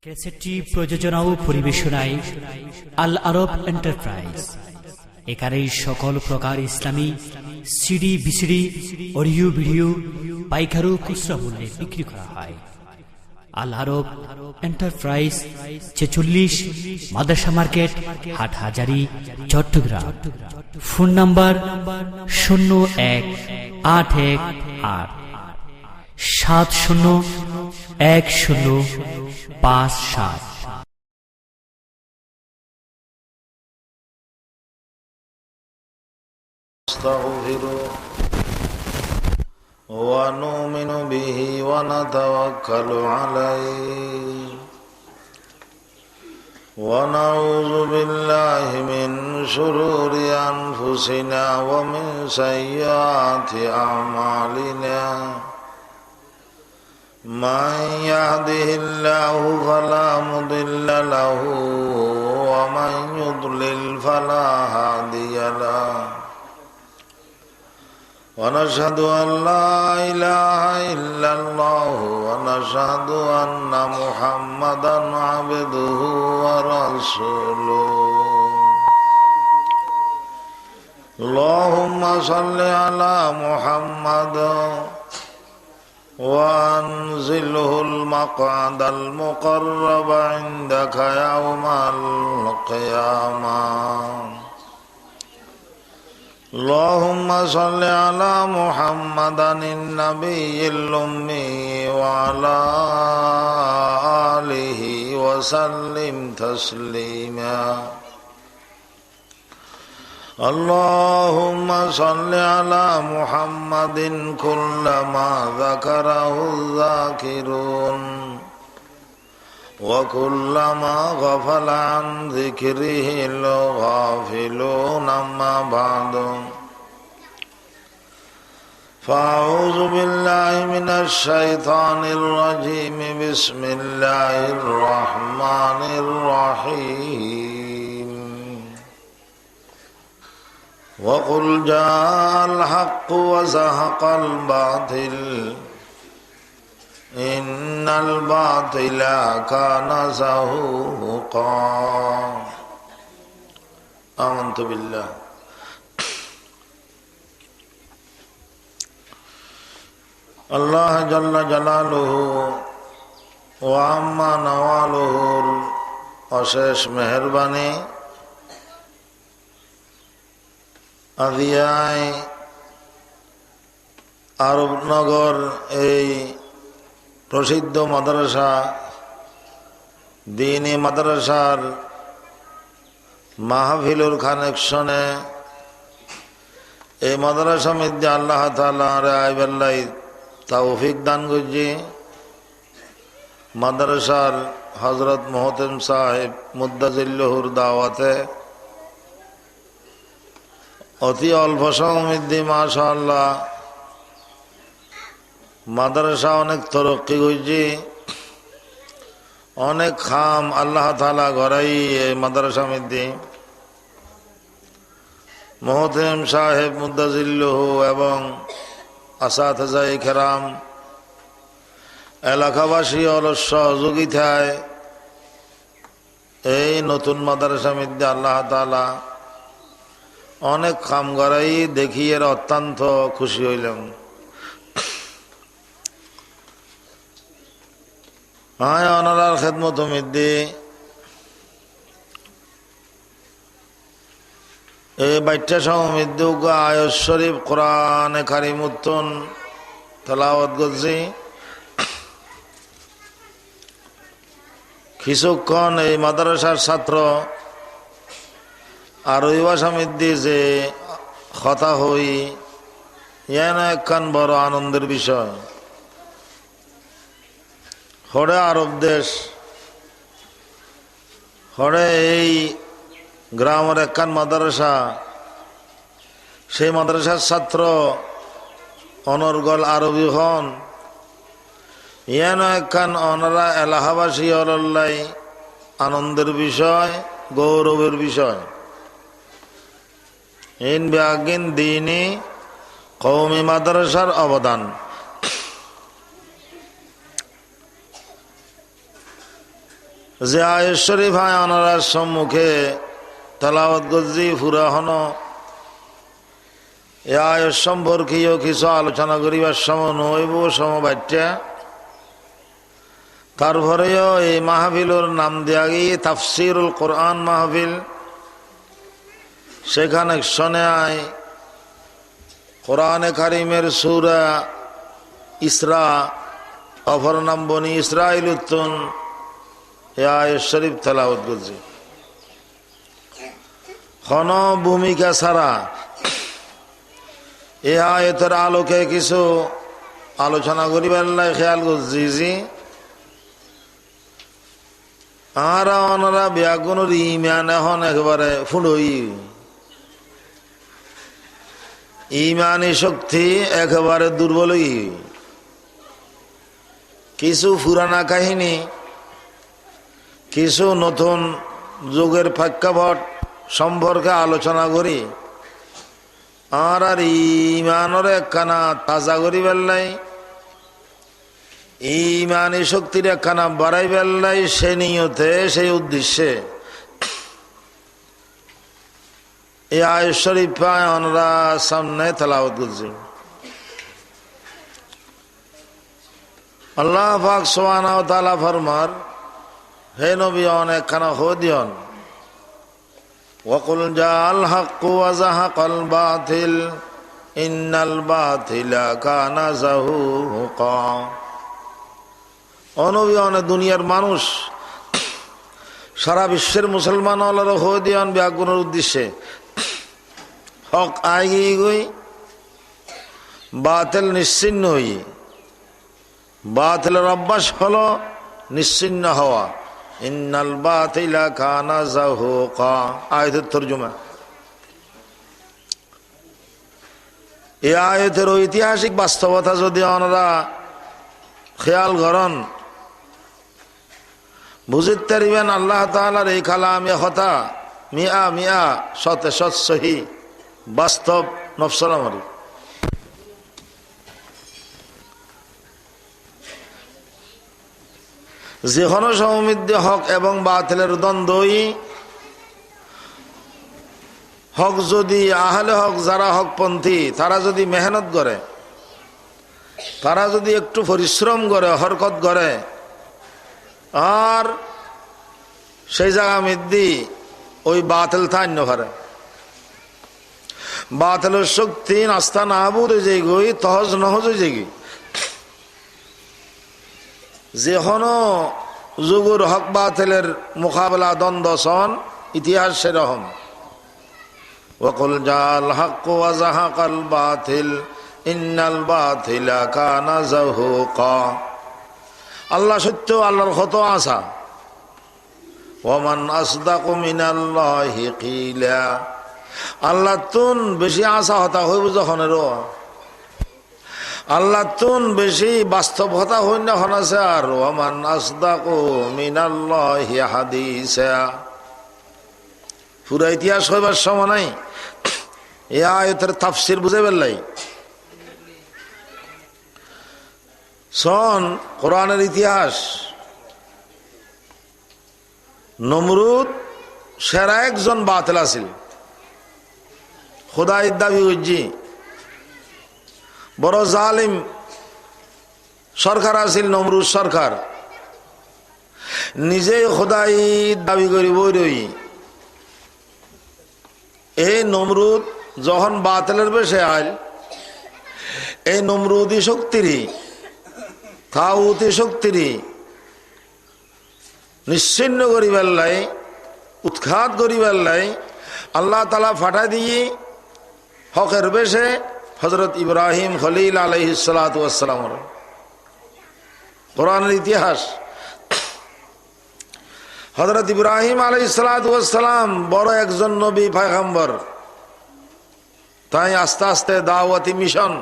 ক্যাসেটটি প্রযোজনা ও পরিবেশনায় আল Arab enterprise. এখানে সকল প্রকার ইসলামী সিডি বিসিডি অডিও ভিডিও পাইকারি ও খুচরা মূল্যে বিক্রি করা হয়। Al Arab enterprise ৪৬ Madrasa market, Hathazari, Chattogram. Phone number 0118-701057। نستغفره ونؤمن به ونتوكل عليه ونعوذ بالله من شرور أنفسنا ومن سيئات أعمالنا من يهده الله فلا مضل له ومن يضلل فلا هادي له ونشهد أن لا إله إلا الله ونشهد أن محمدا عبده ورسوله اللهم صل على محمد وأنزله المقعد المقرب عندك يوم القيامة اللهم صل على محمد النبي الأمي وعلى آله وسلم تسليما اللهم صل على محمد كلما ذكره الذاكرون وكلما غفل عن ذكره الغافلون أما بعد فأعوذ بالله من الشيطان الرجيم بسم الله الرحمن الرحيم وقل جاء الحق وزهق الباطل إن الباطل كان زهوقا آمنت بالله আল্লাহ জাল্লা জালালুহু ওয়া আম্মা নওয়ালুহুর অশেষ মেহেরবানি আদিয়ায় আরবনগর এই প্রসিদ্ধ মাদ্রাসা দ্বীনি মাদ্রাসার মাহফিলুর কানেকশনে এই মাদ্রাসা মধ্যে আল্লাহ তাআলা আইবাল্লাই তৌফিক দান করছি। মাদ্রাসার হযরত মোহতেম সাহেব মুদ্দাজিল্লাহুর দাওয়াতে অতি অল্প সময়ের মধ্যে মাশাআল্লাহ মাদ্রাসা অনেক তরক্কি করছি। অনেক খাম আল্লাহ তাআলা গড়াই এই মাদ্রাসা মধ্যে মোহতেম সাহেব মুদ্দাজিল্লাহু এবং আসাতিজায়ে কেরাম এলাকাবাসী অলস সহযোগিতায় এই নতুন মাদ্রাসা মধ্যে আল্লাহ তাআলা অনেক কাম করাই দেখি এর অত্যন্ত খুশি হইলাম। হ্যাঁ ওনার খেদমত মধ্যে এই বাচ্চা সমৃদ্ধ আয়াত শরীফ কোরআনে কারিমুত্তন তেলাওয়াত করছি। কিছুক্ষণ এই মাদ্রাসার ছাত্র আর ওই ভাষা মধ্যে যে কথা হই ইয়ান একখান বড় আনন্দের বিষয়। হরে আরব দেশ হরে এই গ্রামের একখান মাদ্রাসা, সেই মাদ্রাসার ছাত্র অনর্গল আরবি হন ইয়ান একখান অনারা এলাহাবাসী অলল্লাই আনন্দের বিষয়, গৌরবের বিষয়। ইন বিআগিন দ্বীনি কওমি মাদ্রাসার অবদান যে আয়াত শরীফ আনার সম্মুখে তেলাওয়াত করছি পুরা হন এ আয়াত সম্পর্কীয় কিছু আলোচনা করিবার সময় নইব সমবাচ্যা। তারপরেও এই মাহফিলের নাম দেয়া গিয়ে তাফসিরুল কোরআন মাহফিল। সেখানে শোনে আয় কোরআনে কারিমের সূরা ইসরা, অপর নাম বনি ইসরাইল উত্তন, এ আয়াত শরীফ তেলাওয়াত করছি। কোন ভূমিকা ছাড়া এ আয়াতের আলোকে কিছু আলোচনা করিবার লাই খেয়াল করছি। আর ওনারা ব্যাগুনের ইমান এখন একেবারে ফুড়ই, ইমানি শক্তি একেবারে দুর্বলই। কিছু পুরানা কাহিনী, কিছু নতুন যুগের প্রেক্ষাপট সম্পর্কে আলোচনা করি। আর ইমানের একখানা তাজা করি বেল্লাই, ইমানি শক্তির একখানা বাড়াই বেল্লাই, সে নিয়তে সেই উদ্দেশ্যে এই আয়াত শরীফ আমরা সামনে তেলাওয়াত করছি। আল্লাহ পাক সুবহানাহু ওয়া তাআলা ফরমার, হে নবী অনেকখানা হদিয়ন ওয়াকুল জাআল হাক্কু ওয়া যাহাকাল বাতিল ইন্নাল বাতিলা কানা যাহুকা। অনবী অনেক দুনিয়ার মানুষ, সারা বিশ্বের মুসলমান হলার হদিয়ন ব্যাগুনের উদ্দেশ্যে হক আগে গই, বাতিল নিশ্চিন্ন হই। বাতিলের অভ্যাস হলো নিশ্চিন্ন হওয়া। ইন্নাল বাতিলা কানা যাহুকা, আয়াতের তরজমা। এই আয়াতের ঐতিহাসিক বাস্তবতা যদি ওনারা খেয়াল করেন, বুঝতে পারবেন আল্লাহ তাআলার এই কালামে হতা মিয়া মিয়া শতে শত সহি বাস্তব নফসলামারি। যে কোনো সৌমিদ্য হক এবং বাতিলের দ্বন্দ্বই হক, যদি আহলে হক যারা হকপন্থী তারা যদি মেহনত করে, তারা যদি একটু পরিশ্রম করে, হরকত করে, আর সেই জায়গা মধ্যে ওই বাতিল থান্য পারে। বাতিলের শক্তি নাস্তা না বুঝে যেগই তহজ নহজ যেগি। যে কোনো যুগের হক বাতিলের মোকাবেলা দ্বন্দ্ব সন ইতিহাস সেরকম। ওয়াকুল জাআল হাক্কু ওয়া যাহাকাল বাতিল ইন্নাল বাতিলা কানা যাহুকা। আল্লাহ সত্য, আল্লাহর কত আশা। ওয়ামান আসদাকু মিনাল্লাহি কিলা। আল্লাহ তুন বেশি আশা হতা হইব যখনেরও, আল্লাহ তুন বেশি বাস্তব হতা হই না হনাছে। আর ওয়ামান আসদাকু মিনাল্লাহি হাদিসা। পুরা ইতিহাস হইবার সময় নাই, এই আয়াতের তাফসীর বুঝে বেল্লাই। শোন কোরআনের ইতিহাস। নমরুদ সেরা একজন বাতিল আছিল, খোদাইর দাবি হইজি। বড় জালিম সরকার আছিল নমরুদ সরকার, নিজেই খোদাই দাবি করি বই রই। এই নমরুদ যখন বাতিলের বেশে আইল, এই নমরুদি শক্তিরই তাগুতি শক্তিরই নিশ্চিন্ন করিবার লাই, উৎখাত করিবার লাই আল্লাহ তাআলা ফাটা দিয়ে হকের বেশে হযরত ইব্রাহিম খলিল আলাইহিস সালাতু ওয়াস সালাম। কোরআনের ইতিহাস। হযরত ইব্রাহিম আলাইহিস সালাতু ওয়াস সালাম বড় একজন নবী পয়গম্বর। তাই আস্তে আস্তে দাওয়াতি মিশন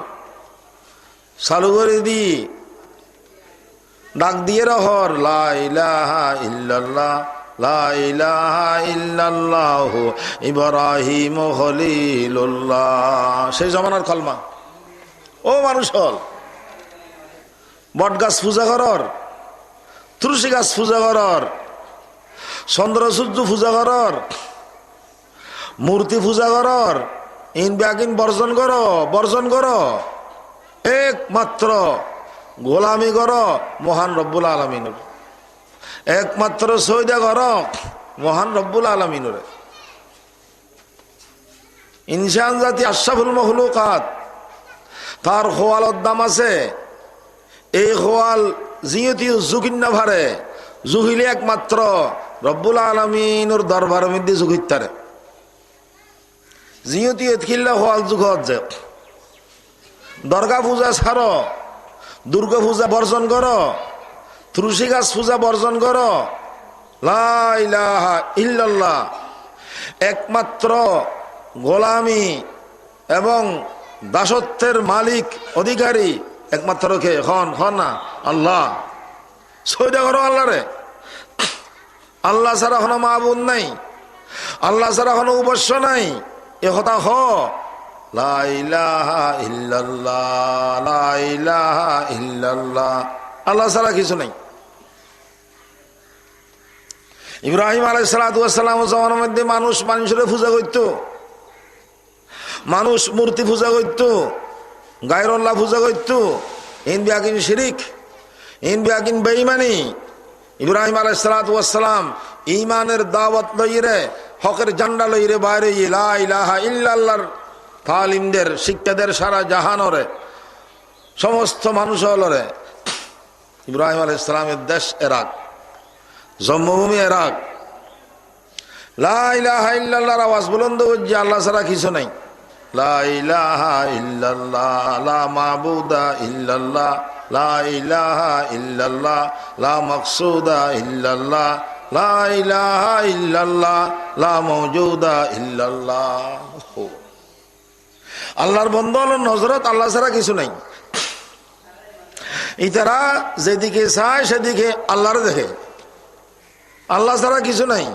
চালু করে দি ডাক দিয়ে রহর লা ইলাহা ইল্লাল্লাহ লা ইলাহা ইল্লাল্লাহু ইব্রাহিম খলিলুল্লাহ। সেই জমানার কলমা। ও মানুষ হল, বট গাছ পূজা করর, তুলসী গাছ পূজা করর, চন্দ্র সূর্য পূজা করর, মূর্তি পূজা করর, ইন ব্যাগিন বর্জন করো, একমাত্র গোলামি করো মহান রব্বুল আলামিনের, একমাত্র সৈদা করো মহান রব্বুল আলামিনের। ইনসান জাতি আশরাফুল মখলুকাত, তার খোয়ালত দাম আছে। এই খোয়াল জিয়তি জুকিন না ভারে, জুহিলে একমাত্র রব্বুল আলামিনের দরবার মধ্যে জুগিতারে। জিয়তি এতখিল্লা খোয়াল জুগত যে দর্গা পূজা ছাড়ো, দুর্গা পূজা বর্জন করো, তুলসী গাছ পূজা বর্জন করো। লা ইলাহা ইল্লাল্লাহ, একমাত্র গোলামি এবং দাসত্বের মালিক অধিকারী একমাত্র কে? খন না আল্লাহ। সৈদা করো আল্লাহ রে। আল্লাহ ছাড়া কোনো মাবুদ নাই, আল্লাহ ছাড়া কোনো উপাস্য নাই। এ কথা হ, লা ইলাহা ইল্লাল্লাহ, লা ইলাহা ইল্লাল্লাহ, আল্লাহ ছাড়া কিছু নাই। ইব্রাহিম আলাইহিস সালাতু ওয়াস সালামের জামানার মধ্যে মানুষের পূজা করত, মানুষ মূর্তি পূজা করত, গায়রুল্লাহ পূজা করত। ইন বিয়াকিন শিরিক, ইন বিয়াকিন বেঈমানি। ইব্রাহিম আলাইহিস সালাতু ওয়াস সালাম ঈমানের দাওয়াত লইরে, হকের ঝান্ডা লইরে বাইরে লা ইলাহা ইল্লাল্লাহর তালিমদের শিক্ষাদের সারা জাহানরে সমস্ত মানুষ হলরে। ইব্রাহিম আলাইহিস সালামের দেশ ইরাক, জন্মভূমি ইরাক। লা ইলাহা ইল্লাল্লাহর আওয়াজ বুলন্দ করছে, আল্লাহ ছাড়া কিছু নাই। লা ইলাহা ইল্লাল্লাহ, লা মাবুদা ইল্লাল্লাহ, লা ইলাহা ইল্লাল্লাহ, লা মাকসুদা ইল্লাল্লাহ, লা ইলাহা ইল্লাল্লাহ, লা মাওজুদা ইল্লাল্লাহ। আল্লাহর বন্ধ হলো নজরত, আল্লাহ ছাড়া কিছু নাই। ইতারা যেদিকে চায় সেদিকে আল্লাহর দেখে, আল্লাহ ছাড়া কিছু নাই।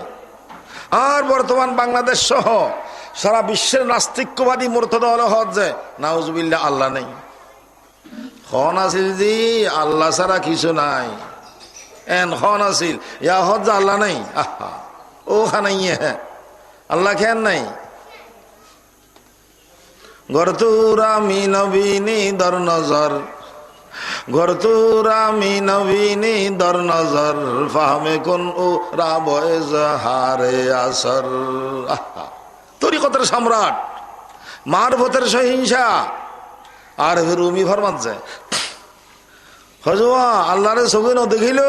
আর বর্তমান বাংলাদেশ সহ সারা বিশ্বের নাস্তিক্যবাদী মুরতাদ হলো হজ যে নাউজুবিল্লাহ আল্লাহ নেই। খন আসিল জি আল্লাহ ছাড়া কিছু নাই, এন খন আসিল ইয়া হজ আল্লাহ নেই। আহা ও খানাইয়ে আল্লাহ খেন নাই। গরতুরা মি নবীনি দর নজর, গরতুরা মি নবীনি দর নজর, ফাহমে কোন ও রাবয়েজ হারে আসর। তরিকতের সম্রাট, মারফতের সহিংসা, আর রুমি ফরমাত যায় হজুয়া আল্লাহরে ছবি ন দেখিল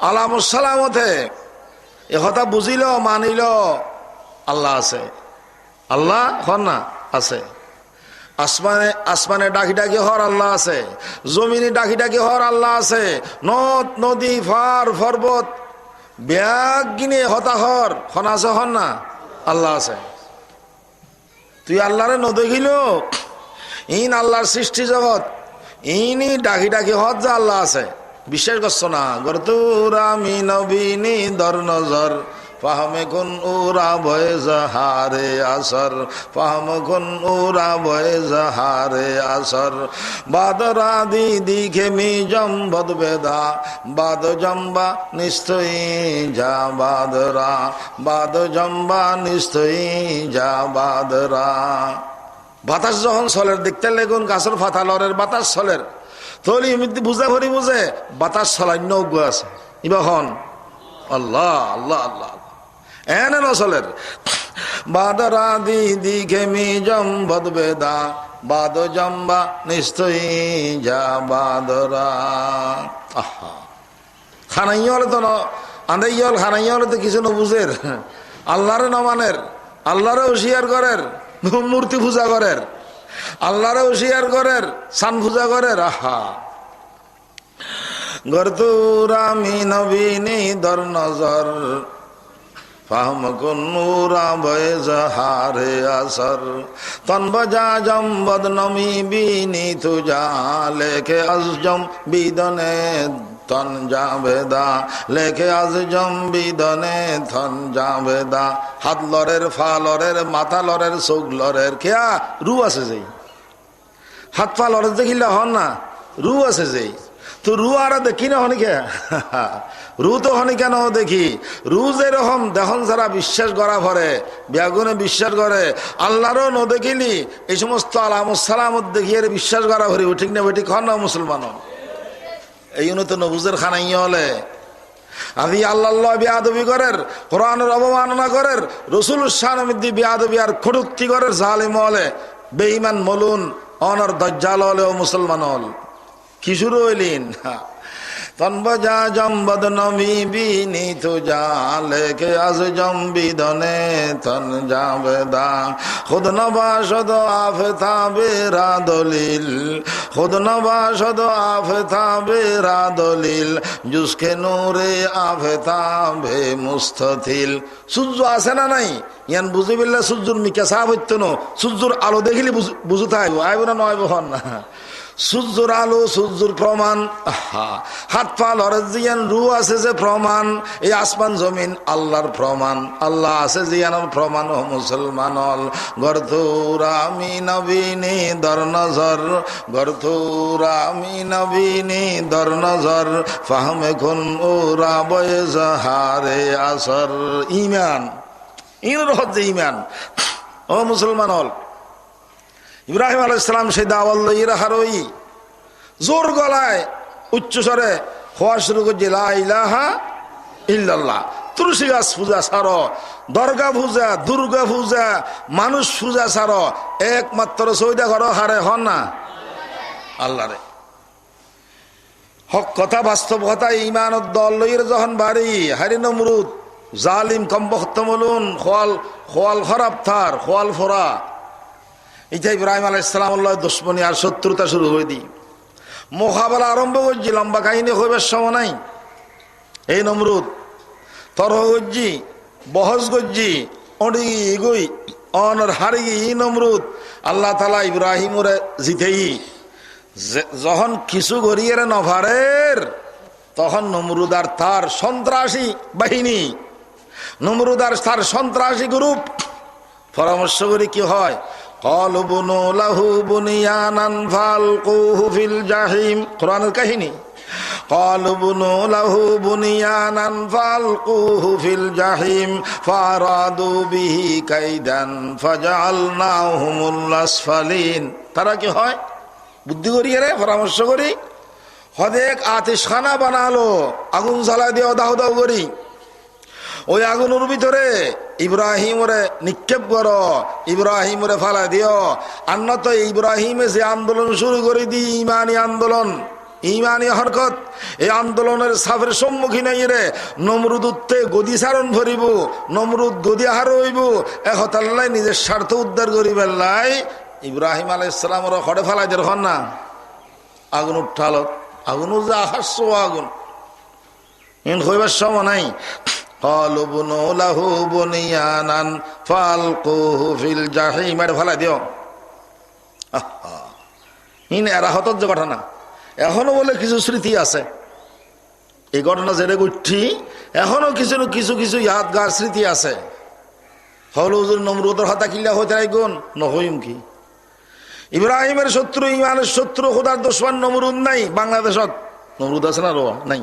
আলামুসালামতে এ কথা বুঝিল, মানিল আল্লাহ আছে। আল্লাহ হন না আছে। আসমানে আসমানে ডাকি ডাকি হর আল্লাহ আছে, জমিনে ডাকি ডাকি হর আল্লাহ আছে। নদ নদী ফার পর্বত ব্যাগ গিনে হতাহর খন আছে, হন না আল্লাহ আছে। তুই আল্লাহরে ন দেখিল, ইন আল্লাহর সৃষ্টি জগৎ, ইনি ডাকি ডাকি হত যে আল্লাহ আছে, বিশ্বাস করছো না? গরতুরা মি নবীনি দর নজর, ফাহমে কোন ওরা ভয়ে জাহারে আসর, ফাহম কোন ওরা ভয়ে জাহারে আসর। বাদরা দিদি খেমি জম্বদ বেদা, বাদ জম্বা নিশ্চয়ই যা বাদরা, বাদ জম্বা নিশ্চয়ই যা বাদরা। বাতাস যখন চলের দেখতে লেগুন গাছের ফাতা লরের বাতাস চলের, তলি এমনি বুঝা ভরি বুঝে বাতাস চলাই নৌগ আছে। ইবাখন আল্লাহ আল্লাহ আল্লাহ এনে নচলের। বাদরা দিদি খেমি জম্বদ বেদা, বাদ জম্বা নিশ্চয়ই যা বাদরা। আহা খানাই হলে তো আন্দাই হল, খানাই হলে তো কিছু নবুঝের। আল্লাহরে নমানের, আল্লাহরে হুশিয়ার করের, মূর্তি পূজা করের, আল্লাহরে হুশিয়ার করের, সান পূজা করের। আহা গরতুরা মি নবীনি দর নজর, ফাহম কোন নূরা বয়ে জাহারে আসর। তন বজা জম্বদ নমি বিনি তুজা, লেখে আজম বিদনে তন জাবেদা, লেখে আজম বিদনে থন জাবেদা। হাত লরের, ফা লরের, মাথা লরের, চোখ লরের, খেয়া রু আছে যেই। হাত পা লরের দেখিলে হন না, রু আছে যেই। তো রু আর দেখি না হনিকে রু তো হনি কেন দেখি রু যেরকম দেখুন যারা বিশ্বাস করা ভরে ব্যাগুনে বিশ্বাস করে আল্লাহরও ন দেখিলি এই সমস্ত আলামুসালামত দেখিয়ে বিশ্বাস করা ভরি ঠিক না বেটি খন না মুসলমান এই তো নবুজের খানাই হলে আদি আল্লাহ বিয়াদবি করের কোরআনের অবমাননা করের রসুল শানমিদ্দি বিয়াদবি আর খড়ুক্তি করের জালিম হলে বেঈমান মলুন অনর দজ্জাল হলে ও মুসলমান হল কি শুরু হইলিন তনবজা জম্বদ নবী বিনি তো জালেকে আজ জম্বিদনে তন জাবেদা খুদ নবাসদ আফতা বেরা দলিল খুদ নবাসদ আফতা বেরা দলিল জুসকে নূরে আফতা বে মুস্তথিল সূর্য আছে না নাই ইয়ান বুঝি বিল্লা সূর্যর মিকা সাহ হইত না সূর্যর আলো দেখিলে বুঝতে আইব আইব না নয় বহন না সূর্যর আলো সূর্যর প্রমাণ হাত পা লরেজিয়ান রু আছে যে প্রমাণ এই আসমান জমিন আল্লাহর প্রমাণ আল্লাহ আছে জিয়ানোর প্রমাণ ও মুসলমান গর্থুরামি নবীনি দর নজর গর্থুরামি নবীনি দর নজর ফাহমে খুন ও রাবয়ে জাহারে আসর ইমান ইন রহত ইমান ও মুসলমান হল ইব্রাহিম আলাইহিস সালাম সেই দাওয়াত হারোই জোর গলায় উচ্চস্বরে হওয়া শুরু করছে লা ইলাহা ইল্লাল্লাহ তুলসী গাছ পূজা ছাড়ো দরগা পূজা দুর্গা পূজা মানুষ পূজা ছাড়ো একমাত্র সৌদা করো হারে হন না আল্লাহ রে হক কথা বাস্তব কথা ইমান দল লইয়ের যখন বাড়ি হারি নমরুদ জালিম কমবখ্ত মলুন খোয়াল খরাব থার খোয়াল ফোরা এটা ইব্রাহিম আলাইহিস সালাম দুশ্মনী আর শত্রুতা শুরু হয়ে দি মোকাবেলা আরম্ভ করছি লম্বা কাহিনী হইবার সময় নাই এই নমরুদ তরহ গজ্জি বহস গজ্জি অডি গই অনর হারি ই নমরুদ আল্লাহ তালা ইব্রাহিমরে জিতেই যখন কিছু গড়িয়ে নভারের তখন নমরুদ আর তার সন্ত্রাসী বাহিনী নমরুদ আর তার সন্ত্রাসী গ্রুপ পরামর্শ করে কি হয় قالوا بنوا له بنيانا فالقوه في الجحيم قرآن الكهني قالوا بنوا له بنيانا فالقوه في الجحيم فأرادوا به كيدا فجعلناهم الأسفلين তারা কি হয় বুদ্ধি করি রে পরামর্শ করি হদেক আতিশখানা বানালো আগুন জ্বালা দিয়ে দাও দাও করি ওই আগুনের ভিতরে ইব্রাহিমরে নিক্ষেপ করো ইব্রাহিমরে ফালা দিও আন্ন তো ইব্রাহিমে যে আন্দোলন শুরু করে দি ইমানি আন্দোলন ইমানি হরকত এই আন্দোলনের সাফের সম্মুখীন রে নমরুদ উত্তে গদি সারণ ভরিব নমরুদ গদি হার হইব একতাল্লাই নিজের স্বার্থ উদ্ধার করি বেল্লাই ইব্রাহিম আলাইহিস সালামর খড়ে ফালাই দের হন না আগুন উঠাল আগুন যা হাস্য আগুন ইন হইবার সময় নাই قالوا بنوا له بنيانا فالقوه في الجحيم ফেলা দিও ইন এরা হতজ ঘটনা এখনো বলে কিছু স্মৃতি আছে এই ঘটনা যেটা ঘটছি এখনো কিছু কিছু কিছু ইয়াদগার স্মৃতি আছে হলো হুজুর নমরুদের হাতা কিল্লা হইতে রাইগুন নহইম কি ইব্রাহিমের শত্রু ইমানের শত্রু খোদার দুশমন নমরুদ নাই বাংলাদেশত নমরুদ আছে না রো নাই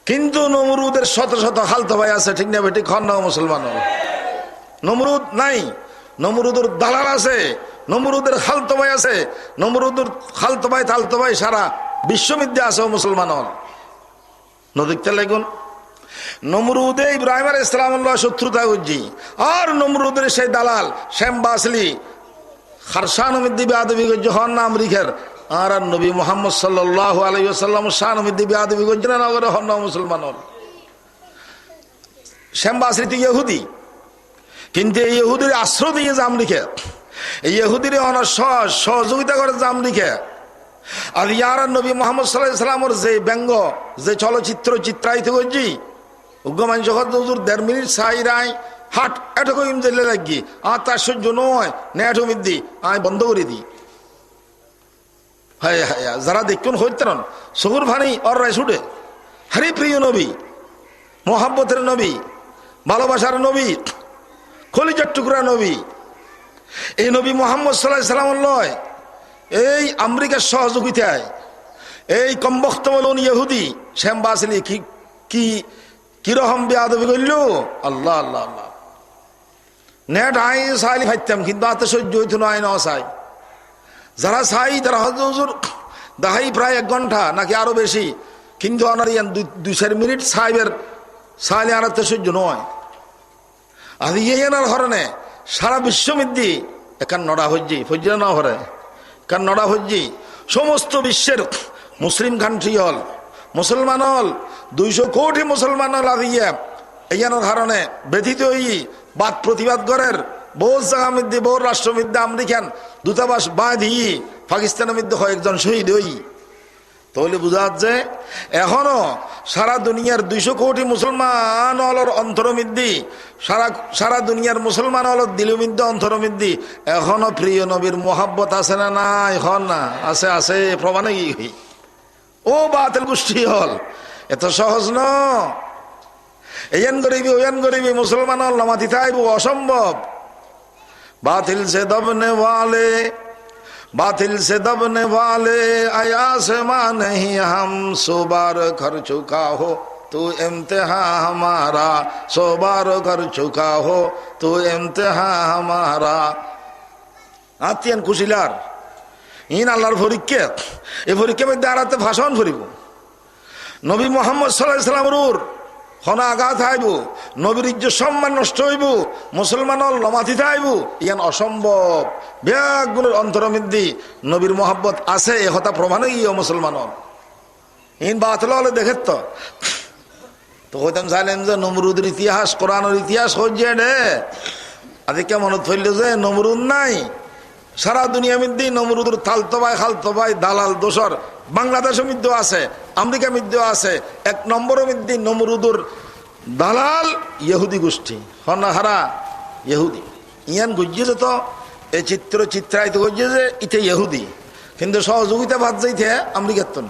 কিন্তু নমরুদের শত শত খালতো ভাই আছে ঠিক না বেটি খন না মুসলমান নমরুদ নাই নমরুদের দালাল আছে নমরুদের খালতো ভাই আছে নমরুদের খালতো ভাই তালতো ভাই সারা বিশ্ববিদ্যালয় আছে মুসলমান নদীতে লাগুন নমরুদে ইব্রাহিম আলাইহিস সালাম শত্রুতা করছি আর নমরুদের সেই দালাল শ্যাম বাসলি খারসান দিবে আদবি করছে হন না আমেরিকার আর নবী মুহাম্মদ সাল্লাল্লাহু আলাইহি ওয়াসাল্লাম শানমে দিবে আদবি গঞ্জনা নগরে হন না মুসলমান শ্যাম বাসরি ইহুদি কিন্তু এই ইহুদির আশ্রয় দিয়ে জাম লিখে এই ইহুদির সহযোগিতা করে জাম লিখে আর ইয়ার নবী মুহাম্মদ সাল্লাল্লাহু আলাইহি ওয়াসাল্লামের যে ব্যঙ্গ যে চলচ্চিত্র চিত্রায়িত করছি উগ্রমান জগৎ হুজুর 1.5 মিনিট সাইরাই হাট এটুকু ইম দিলে লাগি আর তার সহ্য নয় নেটো মিদ্দি আমি বন্ধ করে দিই হায় হায় যারা দেখুন হইতেন সগুর ভানি অর রায় ছুটে হরি প্রিয় নবী মোহাব্বতের নবী ভালোবাসার নবী খলিজার টুকরা নবী এই নবী মুহাম্মদ সাল্লাল্লাহু আলাইহি ওয়াসাল্লাম লয় এই আমেরিকার সহযোগিতায় এই কমবক্ত বলুন ইহুদি শ্যাম বাসিলি কি কি কিরকম বেয়াদবি করল, আল্লাহ আল্লাহ আল্লাহ। নেট আই সাইলি খাইতাম কিন্তু হাতে সহ্য হইতো না, আইন চাই যারা চাই তারা হুজুর দাহাই প্রায় 1 ঘন্টা নাকি আরো বেশি, কিন্তু আমার ইয়ান 2-4 মিনিট সাইবের সাইলে আর সহ্য নয়। আর ইয়ার হরণে সারা বিশ্বমিদ্যি এখান নড়া হজ্জি ফজ্জা না হরে কারণ নড়া হজ্জি সমস্ত বিশ্বের মুসলিম কান্ট্রি হল মুসলমান হল 200 কোটি মুসলমান হল আদিয়া ইয়ানোর কারণে ব্যথিত হই বাদ প্রতিবাদ করের বহু জায়গা মধ্যে বহু রাষ্ট্র মধ্যে আমেরিকান দূতাবাস বাঁধি পাকিস্তানের মধ্যে কয়েকজন শহীদ হই। তাহলে বোঝা যাচ্ছে এখনো সারা দুনিয়ার 200 কোটি মুসলমান হলর অন্তরমিদ্দি সারা দুনিয়ার মুসলমান হল দিলমিদ্দি অন্তরমিদ্দি এখনো প্রিয় নবীর মোহাব্বত আছে না? না এখন না আছে, আছে প্রমাণে কি ও বাতিল গোষ্ঠী হল এত সহজ ন এন গরিবি ওয়ান গরিবি মুসলমান হল নামাতি থাইব অসম্ভব। बातिल से दबने वाले बातिल से दबने वाले आसमां नहीं हम 100 बार कर चुका हो तू इम्तिहान हमारा 100 बार कर चुका हो तू इम्तिहान हमारा। আতিয়ান কুশিলার ইন আল্লাহর পরীক্ষা এই পরীক্ষা মধ্যে আরাতে ভাষণ করিব নবী মুহাম্মদ সাল্লাল্লাহু আলাইহি সাল্লামের হনা আঘাত আইব নবীর ইজ্জত সম্মান নষ্ট হইব মুসলমান হল লমাতি আইব ইয়ান অসম্ভব। ব্যাগুলোর অন্তরমিদ্দি নবীর মোহাব্বত আছে এ কথা প্রমাণ ইয়ে মুসলমান হল ইন বাতল হলে দেখে তো হইতাম চাইলেন যে নমরুদের ইতিহাস কোরআনের ইতিহাস হচ্ছে রে আজকে কেমন ফেলল যে নমরুদ নাই সারা দুনিয়া মধ্যে নমরুদের থালতো ভাই খালতো ভাই দালাল দোসর বাংলাদেশের মধ্যেও আছে আমেরিকার মধ্যেও আছে 1 নম্বরের মধ্যে নমরুদের দালাল ইহুদি গোষ্ঠী হনাহারা ইহুদি ইয়ান গুজিয়ে তো এই চিত্রায়িত করছে যে ইতে ইহুদি কিন্তু সহযোগিতা বাদ যাইতে আমেরিকার তো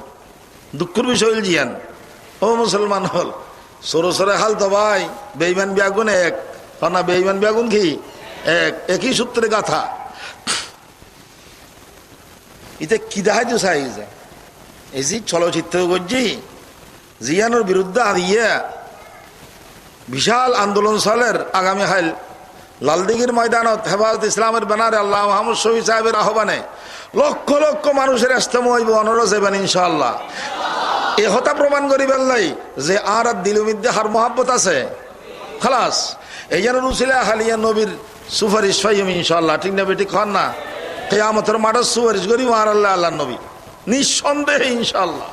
দুঃখের বিষয় জিয়ান ও মুসলমান হল সরো সরে খালতো ভাই বেঈমান বিয়াগুন এক হনা বেঈমান বিয়াগুন কি একই সূত্রে গাথা ইতে কি দেখাই তো চাই যে এই যে চলচ্চিত্র করছি জিয়ানোর বিরুদ্ধে হারিয়ে বিশাল আন্দোলন চলের আগামী হাইল লালদিঘির ময়দানত হেফাজত ইসলামের ব্যানারে আল্লাহ মোহাম্মদ শফি সাহেবের আহ্বানে লক্ষ লক্ষ মানুষের ইজতেমা হইব অনুরোধ যাবেন ইনশাআল্লাহ। এ হতা প্রমাণ করি বেললাই যে আর দিলের মধ্যে হার মহাব্বত আছে খালাস এই যেন রুসিলা হালিয়া নবীর সুপারিশ পাইম ইনশাআল্লাহ। ঠিক না বেটি খান না কিয়ামতের মাঠে সুপারিশ করি আর আল্লাহ আল্লাহ নবী নিঃসন্দেহে ইনশাআল্লাহ।